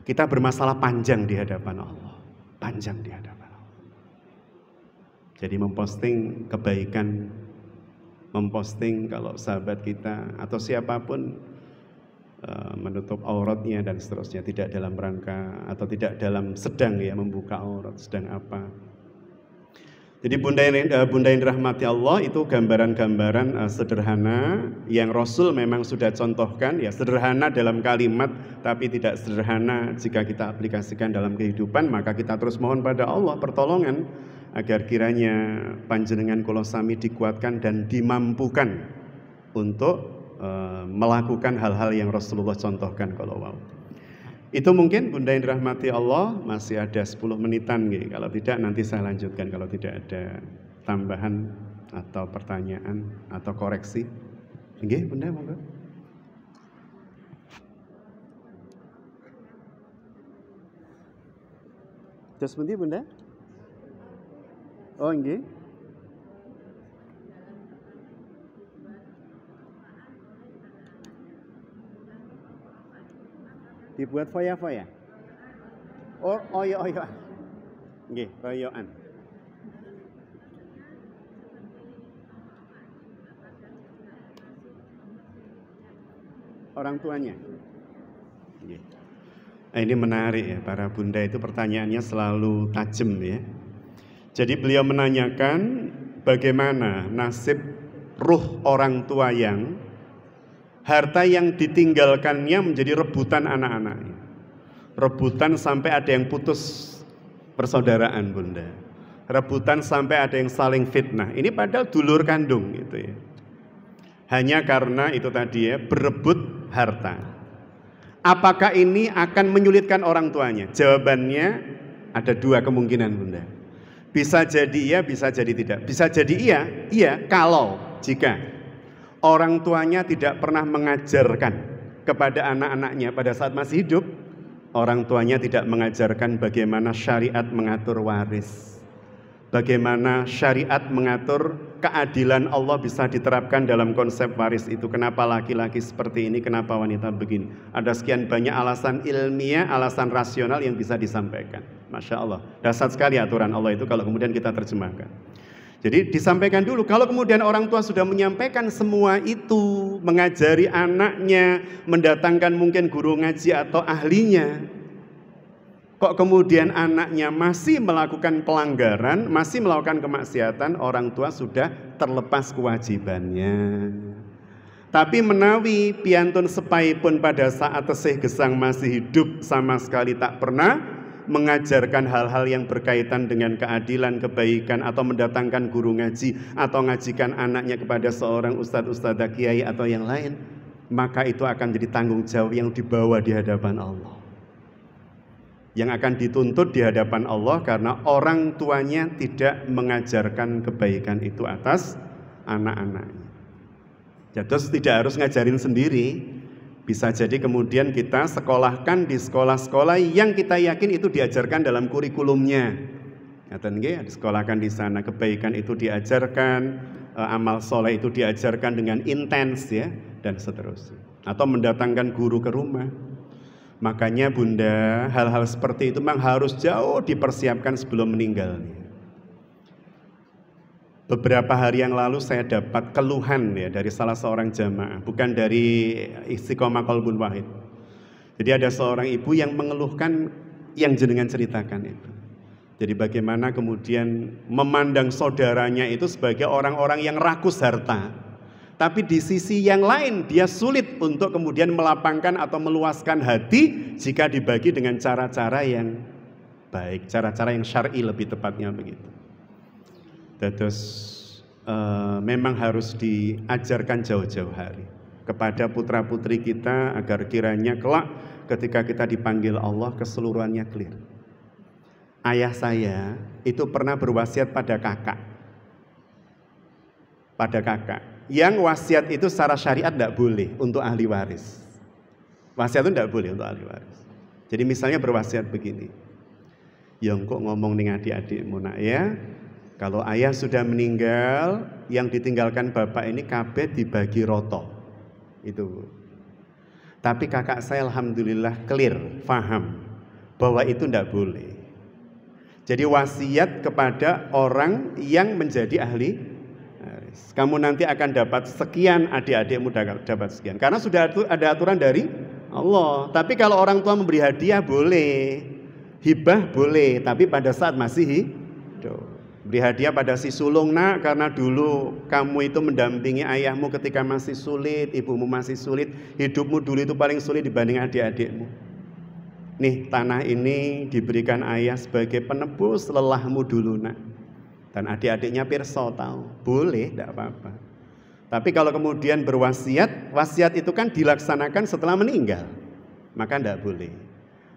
kita bermasalah panjang di hadapan Allah. Panjang di hadapan Allah. Jadi memposting kebaikan, memposting kalau sahabat kita atau siapapun menutup auratnya dan seterusnya, tidak dalam rangka atau tidak dalam sedang ya membuka aurat, sedang apa. Jadi bunda yang dirahmati Allah, itu gambaran-gambaran sederhana yang Rasul memang sudah contohkan ya, sederhana dalam kalimat tapi tidak sederhana jika kita aplikasikan dalam kehidupan. Maka kita terus mohon pada Allah pertolongan agar kiranya panjenengan kula sami dikuatkan dan dimampukan untuk melakukan hal-hal yang Rasulullah contohkan kalau mau. Itu mungkin Bunda yang dirahmati Allah, masih ada 10 menitan nggih. Kalau tidak nanti saya lanjutkan kalau tidak ada tambahan atau pertanyaan atau koreksi. Nggih, Bunda monggo. Terus pundi Bunda? Oh nggih. Dibuat foya-foya. Oh, oyo-oyo. Nggih, royoan. Orang tuanya. Nggih. Nah, ini menarik ya, para bunda itu pertanyaannya selalu tajam ya. Jadi beliau menanyakan bagaimana nasib ruh orang tua yang harta yang ditinggalkannya menjadi rebutan anak-anaknya. Rebutan sampai ada yang putus persaudaraan Bunda. Rebutan sampai ada yang saling fitnah. Ini padahal dulur kandung gitu ya. Hanya karena itu tadi ya, berebut harta. Apakah ini akan menyulitkan orang tuanya? Jawabannya ada 2 kemungkinan Bunda. Bisa jadi iya, bisa jadi tidak. Bisa jadi iya kalau jika orang tuanya tidak pernah mengajarkan kepada anak-anaknya pada saat masih hidup. Orang tuanya tidak mengajarkan bagaimana syariat mengatur waris. Bagaimana syariat mengatur keadilan Allah bisa diterapkan dalam konsep waris itu. Kenapa laki-laki seperti ini, kenapa wanita begini. Ada sekian banyak alasan ilmiah, alasan rasional yang bisa disampaikan. Masya Allah, dasar sekali aturan Allah itu kalau kemudian kita terjemahkan. Jadi disampaikan dulu, kalau kemudian orang tua sudah menyampaikan semua itu, mengajari anaknya, mendatangkan mungkin guru ngaji atau ahlinya, kok kemudian anaknya masih melakukan pelanggaran, masih melakukan kemaksiatan, orang tua sudah terlepas kewajibannya. Tapi menawi piantun sepai pun pada saat tesih gesang masih hidup sama sekali tak pernah mengajarkan hal-hal yang berkaitan dengan keadilan, kebaikan, atau mendatangkan guru ngaji, atau ngajikan anaknya kepada seorang ustadz-ustadzah kiai atau yang lain, maka itu akan jadi tanggung jawab yang dibawa di hadapan Allah. Yang akan dituntut di hadapan Allah karena orang tuanya tidak mengajarkan kebaikan itu atas anak-anaknya. Jadi tidak harus ngajarin sendiri. Bisa jadi kemudian kita sekolahkan di sekolah-sekolah yang kita yakin itu diajarkan dalam kurikulumnya. Ngaten nggih, disekolahkan di sana, kebaikan itu diajarkan, amal soleh itu diajarkan dengan intens ya, dan seterusnya. Atau mendatangkan guru ke rumah. Makanya Bunda, hal-hal seperti itu memang harus jauh dipersiapkan sebelum meninggalnya. Beberapa hari yang lalu saya dapat keluhan ya dari salah seorang jamaah, bukan dari Istiqomah Qalbun Wahid. Jadi ada seorang ibu yang mengeluhkan yang jenengan ceritakan itu. Jadi bagaimana kemudian memandang saudaranya itu sebagai orang-orang yang rakus harta. Tapi di sisi yang lain dia sulit untuk kemudian melapangkan atau meluaskan hati jika dibagi dengan cara-cara yang baik, cara-cara yang syar'i lebih tepatnya begitu. Terus memang harus diajarkan jauh-jauh hari kepada putra-putri kita agar kiranya kelak ketika kita dipanggil Allah keseluruhannya clear. Ayah saya itu pernah berwasiat pada kakak. Yang wasiat itu secara syariat tidak boleh untuk ahli waris. Wasiat itu tidak boleh untuk ahli waris. Jadi misalnya berwasiat begini, yang kok ngomong ning adik-adikmu nak ya, kalau ayah sudah meninggal, yang ditinggalkan bapak ini kabeh dibagi roto. Itu. Tapi kakak saya alhamdulillah clear, faham bahwa itu tidak boleh. Jadi wasiat kepada orang yang menjadi ahli waris. Kamu nanti akan dapat sekian, adik-adikmu dapat sekian. Karena sudah ada aturan dari Allah. Tapi kalau orang tua memberi hadiah boleh, hibah boleh, tapi pada saat masih hidup. Beri hadiah pada si sulung nak, karena dulu kamu itu mendampingi ayahmu ketika masih sulit, ibumu masih sulit, hidupmu dulu itu paling sulit dibanding adik-adikmu. Nih tanah ini diberikan ayah sebagai penebus lelahmu dulu nak. Dan adik-adiknya pirsa tahu, boleh, tidak apa-apa. Tapi kalau kemudian berwasiat, wasiat itu kan dilaksanakan setelah meninggal, maka tidak boleh.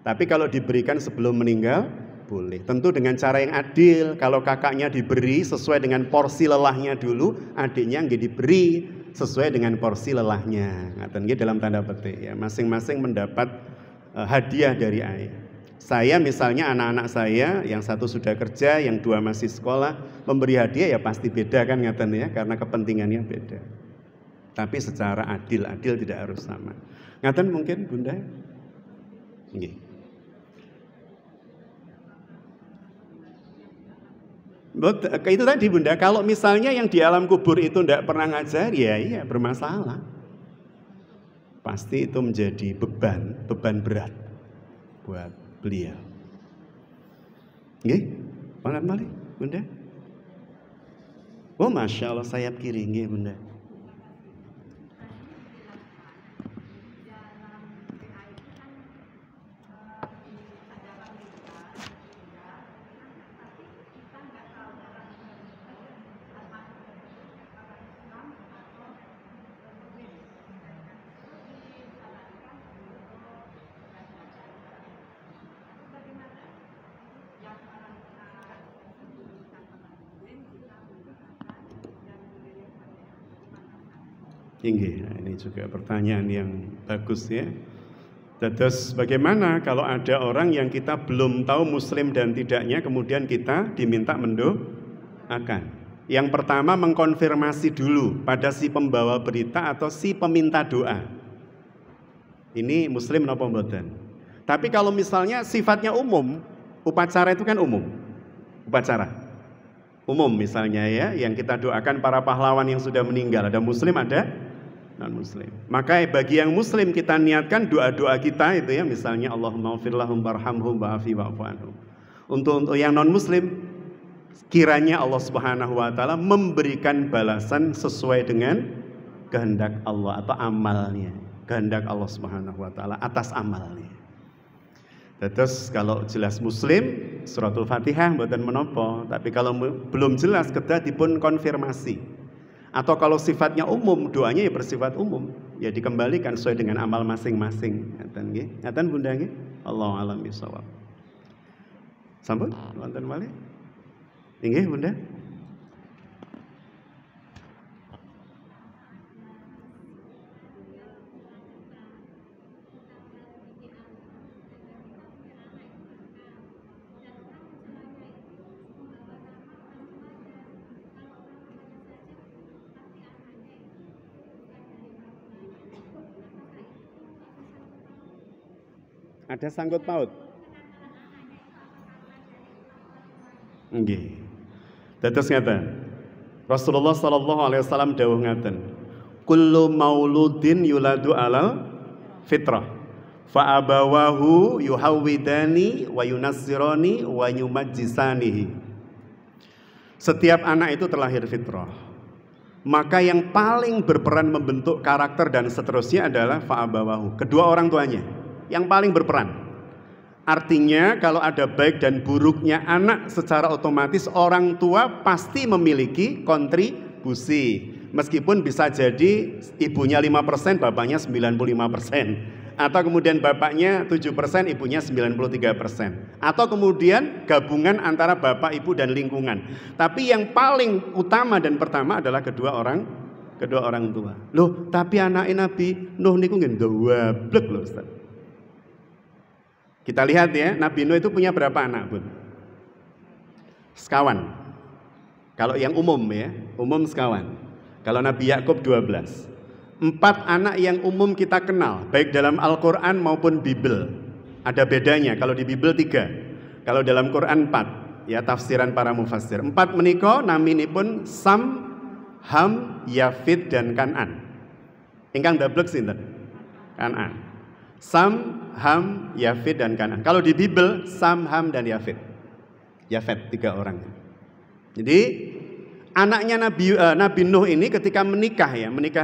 Tapi kalau diberikan sebelum meninggal, boleh. Tentu dengan cara yang adil. Kalau kakaknya diberi sesuai dengan porsi lelahnya dulu, adiknya nggih diberi sesuai dengan porsi lelahnya. Ngaten nggih dalam tanda petik ya. Masing-masing mendapat hadiah dari ayah. Saya misalnya anak-anak saya yang satu sudah kerja, yang dua masih sekolah, memberi hadiah ya pasti beda kan ngaten ya, karena kepentingannya beda. Tapi secara adil tidak harus sama. Ngaten mungkin Bunda? Nggih. Itu tadi Bunda, kalau misalnya yang di alam kubur itu tidak pernah ngajar, ya iya bermasalah. Pasti itu menjadi beban berat buat beliau. Nggih, mana malih Bunda? Oh Masya Allah sayap kiri, nggih Bunda. Ini juga pertanyaan yang bagus ya. Terus bagaimana kalau ada orang yang kita belum tahu muslim dan tidaknya, kemudian kita diminta mendoakan? Yang pertama mengkonfirmasi dulu pada si pembawa berita atau si peminta doa. Ini muslim napa mboten? Tapi kalau misalnya sifatnya umum, upacara itu kan umum. Upacara umum misalnya ya, yang kita doakan para pahlawan yang sudah meninggal, ada muslim, ada non-muslim. Maka bagi yang muslim kita niatkan doa-doa kita itu ya, misalnya Allahumma ighfir lahum warhamhum wa'afi wa'fu anhum. Untuk yang non-muslim, kiranya Allah Subhanahu wa taala memberikan balasan sesuai dengan kehendak Allah atau amalnya. Kehendak Allah Subhanahu wa taala atas amalnya. Terus kalau jelas muslim, suratul Fatihah mboten menapa, tapi kalau belum jelas kedah dipun konfirmasi. Atau kalau sifatnya umum, doanya ya bersifat umum, ya dikembalikan sesuai dengan amal masing-masing. Ngaten nggih? Ngaten Bunda nggih? Allahu a'lam bishawab. Sampun wonten malih? Nggih Bunda? Ada sangkut paut. Nggih. Dados ngaten. Rasulullah sallallahu alaihi wasallam dawuh ngaten. Kullu mauludin yuladu alal fitrah. Fa abawahu yuhawwidani wa yunassirani wa yumajjisanihi. Setiap anak itu terlahir fitrah. Maka yang paling berperan membentuk karakter dan seterusnya adalah fa abawahu, kedua orang tuanya. Yang paling berperan. Artinya kalau ada baik dan buruknya anak, secara otomatis orang tua pasti memiliki kontribusi. Meskipun bisa jadi ibunya 5%, bapaknya 95%. Atau kemudian bapaknya 7%, ibunya 93%. Atau kemudian gabungan antara bapak, ibu dan lingkungan. Tapi yang paling utama dan pertama adalah kedua orang tua. Loh, tapi anaknya Nabi Nuh niku nggih ndawablek lho Ustaz. Kita lihat ya, Nabi Nuh itu punya berapa anak, Bun? Sekawan. Kalau yang umum ya, umum sekawan. Kalau Nabi Yakub 12. 4 anak yang umum kita kenal, baik dalam Al-Quran maupun Bible. Ada bedanya, kalau di Bible 3, kalau dalam Quran 4. Ya, tafsiran para mufassir. 4 menika naminipun Sam, Ham, Yafid dan Kan'an. Ingkang dablek sinten? Kan'an. Sam, Ham, Yafid dan Kan'an. Kalau di Bible Sam, Ham dan Yafid. Yafid 3 orang. Jadi anaknya Nabi Nuh ini ketika menikah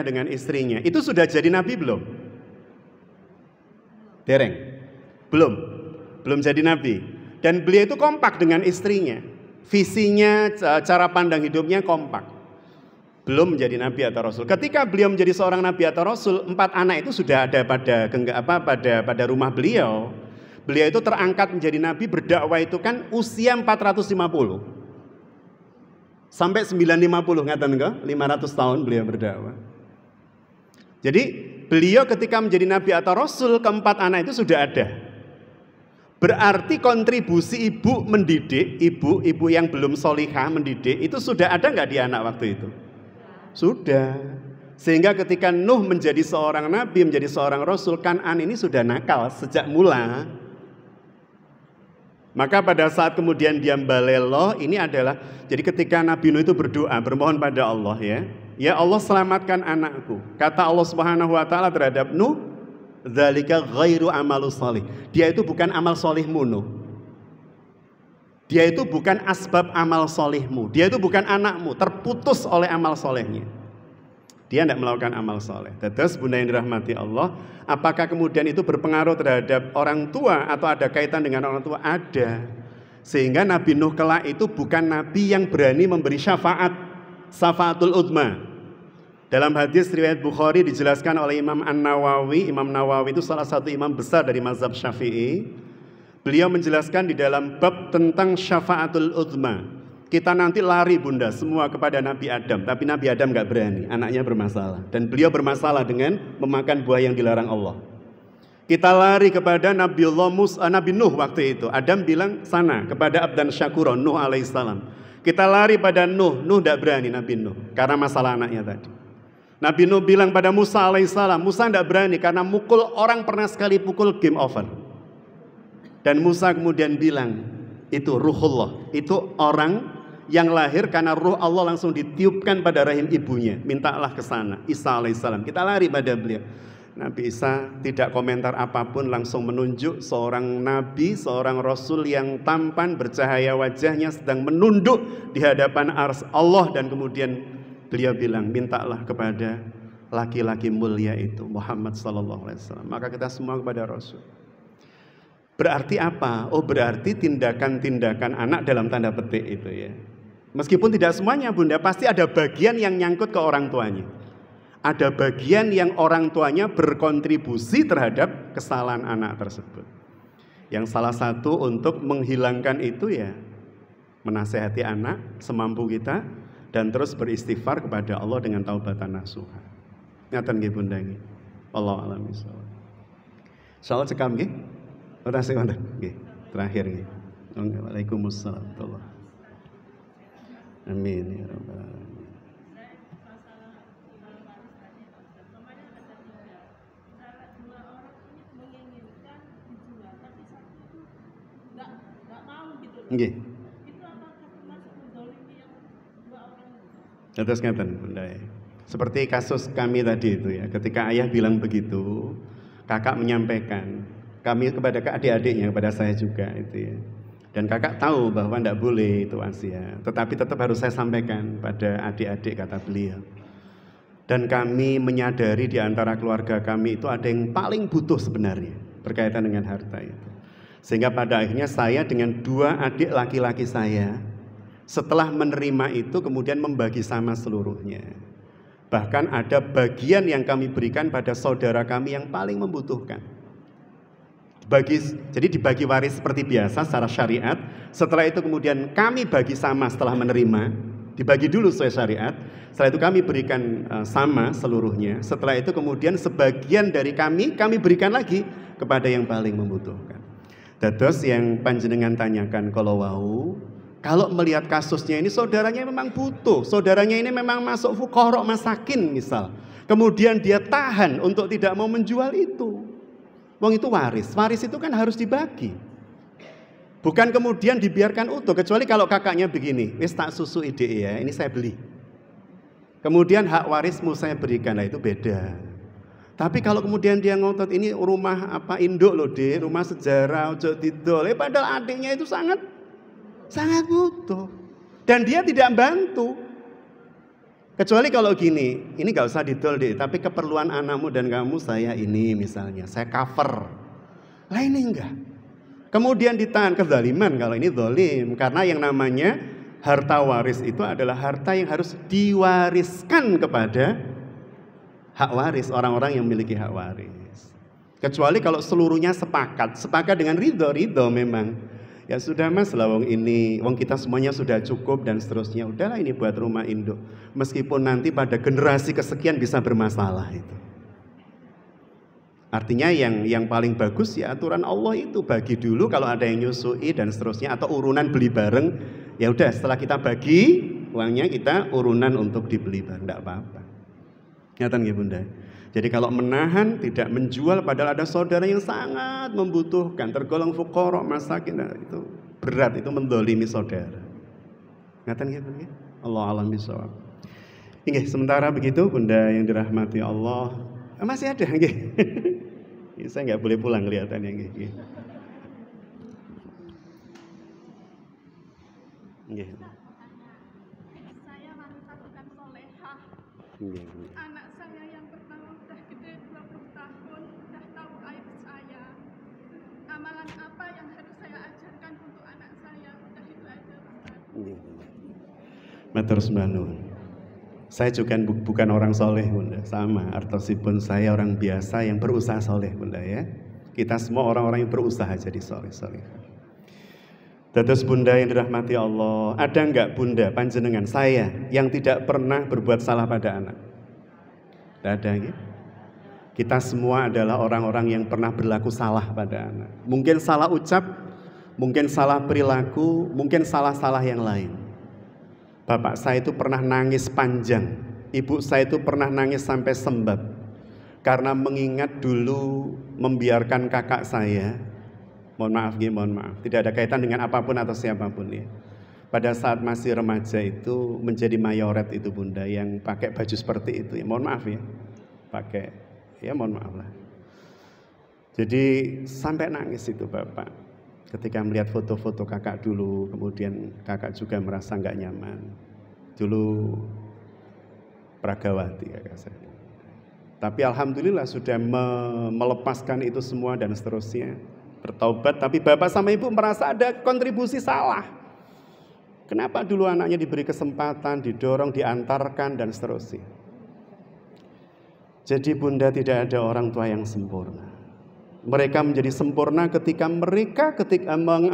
dengan istrinya, itu sudah jadi nabi belum? Dereng. Belum jadi nabi. Dan beliau itu kompak dengan istrinya. Visinya, cara pandang hidupnya kompak. Belum menjadi nabi atau rasul. Ketika beliau menjadi seorang nabi atau rasul, 4 anak itu sudah ada pada rumah beliau. Beliau itu terangkat menjadi nabi, berdakwah itu kan usia 450. Sampai 950, ngaten enggak? 500 tahun beliau berdakwah. Jadi beliau ketika menjadi nabi atau rasul, keempat anak itu sudah ada. Berarti kontribusi ibu mendidik, ibu yang belum solihah mendidik, itu sudah ada nggak di anak waktu itu? Sudah. Sehingga ketika Nuh menjadi seorang nabi, menjadi seorang rasul, Kan'an ini sudah nakal sejak mula. Maka pada saat kemudian dia balelo, ini adalah, jadi ketika Nabi Nuh itu berdoa, bermohon pada Allah, ya Allah selamatkan anakku. Kata Allah Subhanahu wa taala terhadap Nuh, dzalika ghairu amalu sholih. Dia itu bukan amal solihmu, Nuh. Dia itu bukan asbab amal solihmu. Dia itu bukan anakmu, terputus oleh amal solehnya. Dia tidak melakukan amal soleh. Terus bunda yang dirahmati Allah, apakah kemudian itu berpengaruh terhadap orang tua atau ada kaitan dengan orang tua? Ada. Sehingga Nabi Nuh kelak itu bukan nabi yang berani memberi syafaat, syafaatul uzma. Dalam hadis riwayat Bukhari dijelaskan oleh Imam An-Nawawi. Imam Nawawi itu salah satu imam besar dari mazhab Syafi'i. Beliau menjelaskan di dalam bab tentang syafaatul uzma. Kita nanti lari bunda semua kepada Nabi Adam, tapi Nabi Adam gak berani, anaknya bermasalah. Dan beliau bermasalah dengan memakan buah yang dilarang Allah. Kita lari kepada Nabi Nuh waktu itu. Adam bilang sana kepada Abdan Syakuron, Nuh alaihissalam. Kita lari pada Nuh gak berani Nabi Nuh, karena masalah anaknya tadi. Nabi Nuh bilang pada Musa alaihissalam, Musa gak berani karena mukul orang pernah sekali pukul, game over. Dan Musa kemudian bilang, itu ruhullah, itu orang yang lahir karena ruh Allah langsung ditiupkan pada rahim ibunya. Mintalah ke sana. Isa alaihissalam. Kita lari pada beliau. Nabi Isa tidak komentar apapun, langsung menunjuk seorang nabi, seorang rasul yang tampan, bercahaya wajahnya, sedang menunduk di hadapan ars Allah. Dan kemudian beliau bilang, mintalah kepada laki-laki mulia itu, Muhammad sallallahu alaihi wasallam. Maka kita semua kepada Rasul. Berarti apa? Oh, berarti tindakan-tindakan anak dalam tanda petik itu ya. Meskipun tidak semuanya bunda, pasti ada bagian yang nyangkut ke orang tuanya. Ada bagian yang orang tuanya berkontribusi terhadap kesalahan anak tersebut. Yang salah satu untuk menghilangkan itu ya, menasehati anak semampu kita dan terus beristighfar kepada Allah dengan taubatan nasuha. Ngaten nggih bunda nggih. Wallahu a'lam bishawab. Insyaallah cekam nggih. Terima kasih bunda. Nggih. Terakhir nggih. Waalaikumsalam. Amin ya rabbal alamin. Nggih. Terus ngaten bunda ya. Seperti kasus kami tadi itu ya. Ketika ayah bilang begitu, kakak menyampaikan, kami kepada adik-adiknya, kepada saya juga itu ya. Dan kakak tahu bahwa tidak boleh itu Asia, tetapi tetap harus saya sampaikan pada adik-adik, kata beliau. Dan kami menyadari di antara keluarga kami itu ada yang paling butuh sebenarnya berkaitan dengan harta itu. Sehingga pada akhirnya saya dengan dua adik laki-laki saya, setelah menerima itu kemudian membagi sama seluruhnya. Bahkan ada bagian yang kami berikan pada saudara kami yang paling membutuhkan. Jadi dibagi waris seperti biasa secara syariat. Setelah itu kemudian kami bagi sama setelah menerima. Dibagi dulu sesuai syariat. Setelah itu kami berikan sama seluruhnya. Setelah itu kemudian sebagian dari kami berikan lagi kepada yang paling membutuhkan. Terus yang panjenengan tanyakan kalau melihat kasusnya ini saudaranya memang butuh. Saudaranya ini memang masuk fuqara masakin misal. Kemudian dia tahan untuk tidak mau menjual itu. Wong itu waris. Waris itu kan harus dibagi. Bukan kemudian dibiarkan utuh. Kecuali kalau kakaknya begini, wis tak susu ide ya, ini saya beli. Kemudian hak warismu saya berikan, nah itu beda. Tapi kalau kemudian dia ngotot, ini rumah apa induk loh deh, rumah sejarah, ojo didol. Padahal adiknya itu sangat butuh. Dan dia tidak bantu. Kecuali kalau gini, ini gak usah didol deh, tapi keperluan anakmu dan kamu saya ini misalnya, saya cover. Lah ini enggak. Kemudian ditahan, kezaliman kalau ini zalim. Karena yang namanya harta waris itu adalah harta yang harus diwariskan kepada hak waris, orang-orang yang memiliki hak waris. Kecuali kalau seluruhnya sepakat dengan ridho memang. Ya sudah mas lah wong kita semuanya sudah cukup dan seterusnya. Udahlah ini buat rumah induk. Meskipun nanti pada generasi kesekian bisa bermasalah itu. Artinya yang paling bagus ya aturan Allah itu bagi dulu kalau ada yang nyusui dan seterusnya atau urunan beli bareng. Ya udah setelah kita bagi uangnya kita urunan untuk dibeli bareng, enggak apa-apa. Nyatan ya Bunda. Jadi kalau menahan, tidak menjual padahal ada saudara yang sangat membutuhkan, tergolong fuqara, masakin, nah, itu berat, itu mendolimi saudara. Ngatan gitu ya? Allah alam bisawab. Nggih, sementara begitu Bunda yang dirahmati Allah, masih ada nggih. Saya nggak boleh pulang kelihatannya nggih. Nggih. Saya wanita bukan solehah. Nggih. Anak saya yang pertama udah gede 20 tahun, udah tahu aib saya. Amalan apa yang harus saya ajarkan untuk anak saya? Udah itu aja, Ustaz. Nggih. Matur nuwun. Saya juga bukan orang soleh Bunda, sama artosipun saya orang biasa yang berusaha soleh Bunda ya. Kita semua orang-orang yang berusaha jadi soleh. Dados Bunda yang dirahmati Allah, ada enggak Bunda panjenengan saya yang tidak pernah berbuat salah pada anak? Tidak ada gitu. Kita semua adalah orang-orang yang pernah berlaku salah pada anak. Mungkin salah ucap, mungkin salah perilaku, mungkin salah-salah yang lain. Bapak saya itu pernah nangis panjang, ibu saya itu pernah nangis sampai sembab karena mengingat dulu membiarkan kakak saya. Mohon maaf, tidak ada kaitan dengan apapun atau siapapun ya. Pada saat masih remaja itu menjadi mayoret itu Bunda yang pakai baju seperti itu ya. Mohon maaf ya, pakai ya mohon maaf lah. Jadi sampai nangis itu Bapak. Ketika melihat foto-foto kakak dulu, kemudian kakak juga merasa nggak nyaman. Dulu Pragawati kakak saya. Tapi alhamdulillah sudah melepaskan itu semua dan seterusnya. Bertaubat, tapi bapak sama ibu merasa ada kontribusi salah. Kenapa dulu anaknya diberi kesempatan, didorong, diantarkan dan seterusnya. Jadi Bunda tidak ada orang tua yang sempurna. Mereka menjadi sempurna ketika mereka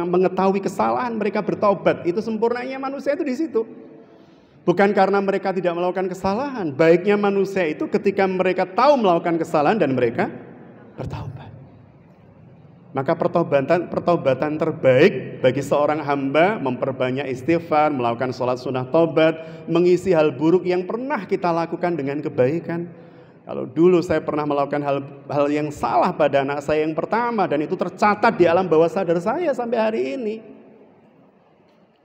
mengetahui kesalahan, mereka bertobat. Itu sempurnanya manusia itu di situ. Bukan karena mereka tidak melakukan kesalahan. Baiknya manusia itu ketika mereka tahu melakukan kesalahan dan mereka bertaubat. Maka pertobatan terbaik bagi seorang hamba memperbanyak istighfar, melakukan sholat sunnah tobat, mengisi hal buruk yang pernah kita lakukan dengan kebaikan. Kalau dulu saya pernah melakukan hal yang salah pada anak saya yang pertama dan itu tercatat di alam bawah sadar saya sampai hari ini.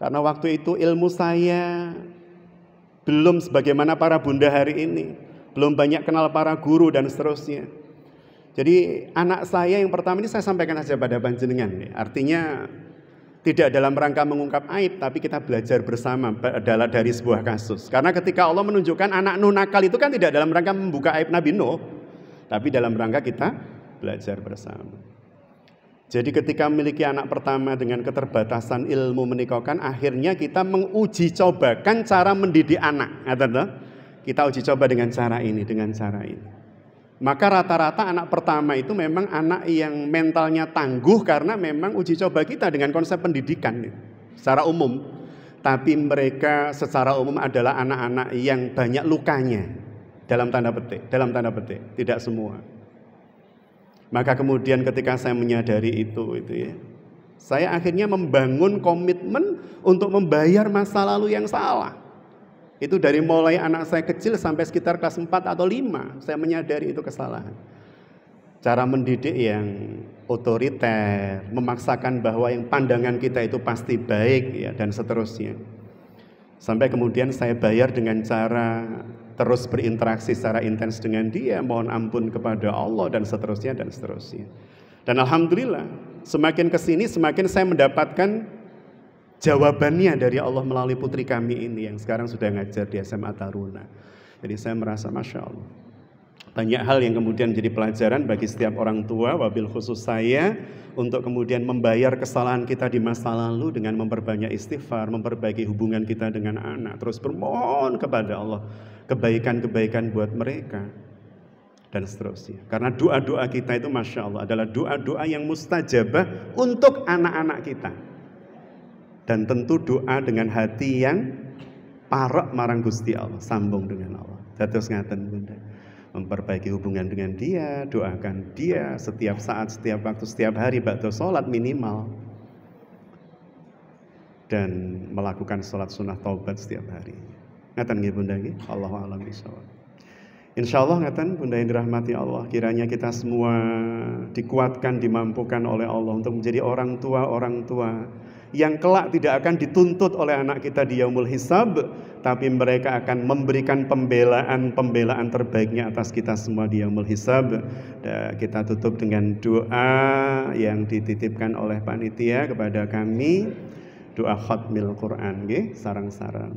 Karena waktu itu ilmu saya belum sebagaimana para bunda hari ini, belum banyak kenal para guru dan seterusnya. Jadi anak saya yang pertama ini saya sampaikan saja pada panjenengan. Artinya tidak dalam rangka mengungkap aib, tapi kita belajar bersama adalah dari sebuah kasus. Karena ketika Allah menunjukkan anak Nuh nakal itu kan tidak dalam rangka membuka aib Nabi Nuh, tapi dalam rangka kita belajar bersama. Jadi ketika memiliki anak pertama dengan keterbatasan ilmu menikahkan, akhirnya kita menguji cobakan cara mendidik anak. Kita uji coba dengan cara ini, Maka rata-rata anak pertama itu memang anak yang mentalnya tangguh karena memang uji coba kita dengan konsep pendidikan secara umum. Tapi mereka secara umum adalah anak-anak yang banyak lukanya dalam tanda petik, tidak semua. Maka kemudian ketika saya menyadari itu ya, saya akhirnya membangun komitmen untuk membayar masa lalu yang salah. Itu dari mulai anak saya kecil sampai sekitar kelas 4 atau 5, saya menyadari itu kesalahan. Cara mendidik yang otoriter, memaksakan bahwa yang pandangan kita itu pasti baik ya dan seterusnya. Sampai kemudian saya bayar dengan cara terus berinteraksi secara intens dengan dia, mohon ampun kepada Allah dan seterusnya. Dan alhamdulillah, semakin kesini semakin saya mendapatkan jawabannya dari Allah melalui putri kami ini yang sekarang sudah ngajar di SMA Taruna. Jadi saya merasa Masya Allah, banyak hal yang kemudian menjadi pelajaran bagi setiap orang tua, wabil khusus saya, untuk kemudian membayar kesalahan kita di masa lalu dengan memperbanyak istighfar, memperbaiki hubungan kita dengan anak, terus bermohon kepada Allah kebaikan-kebaikan buat mereka. dan seterusnya. Karena doa-doa kita itu Masya Allah adalah doa-doa yang mustajabah untuk anak-anak kita. Dan tentu doa dengan hati yang parek marang Gusti Allah, sambung dengan Allah. Dados ngaten Bunda. Memperbaiki hubungan dengan dia, doakan dia setiap saat, setiap waktu, setiap hari ba'da sholat minimal. Dan melakukan sholat sunnah taubat setiap hari. Ngaten nggih Bunda nggih. Allahu a'lam bishawab. Insyaallah ngaten Bunda yang dirahmati Allah, kiranya kita semua dikuatkan, dimampukan oleh Allah untuk menjadi orang tua yang kelak tidak akan dituntut oleh anak kita di yaumul hisab, tapi mereka akan memberikan pembelaan terbaiknya atas kita semua di yaumul hisab. Dan kita tutup dengan doa yang dititipkan oleh panitia kepada kami, doa khatmil Quran nggih, sarang-sarang.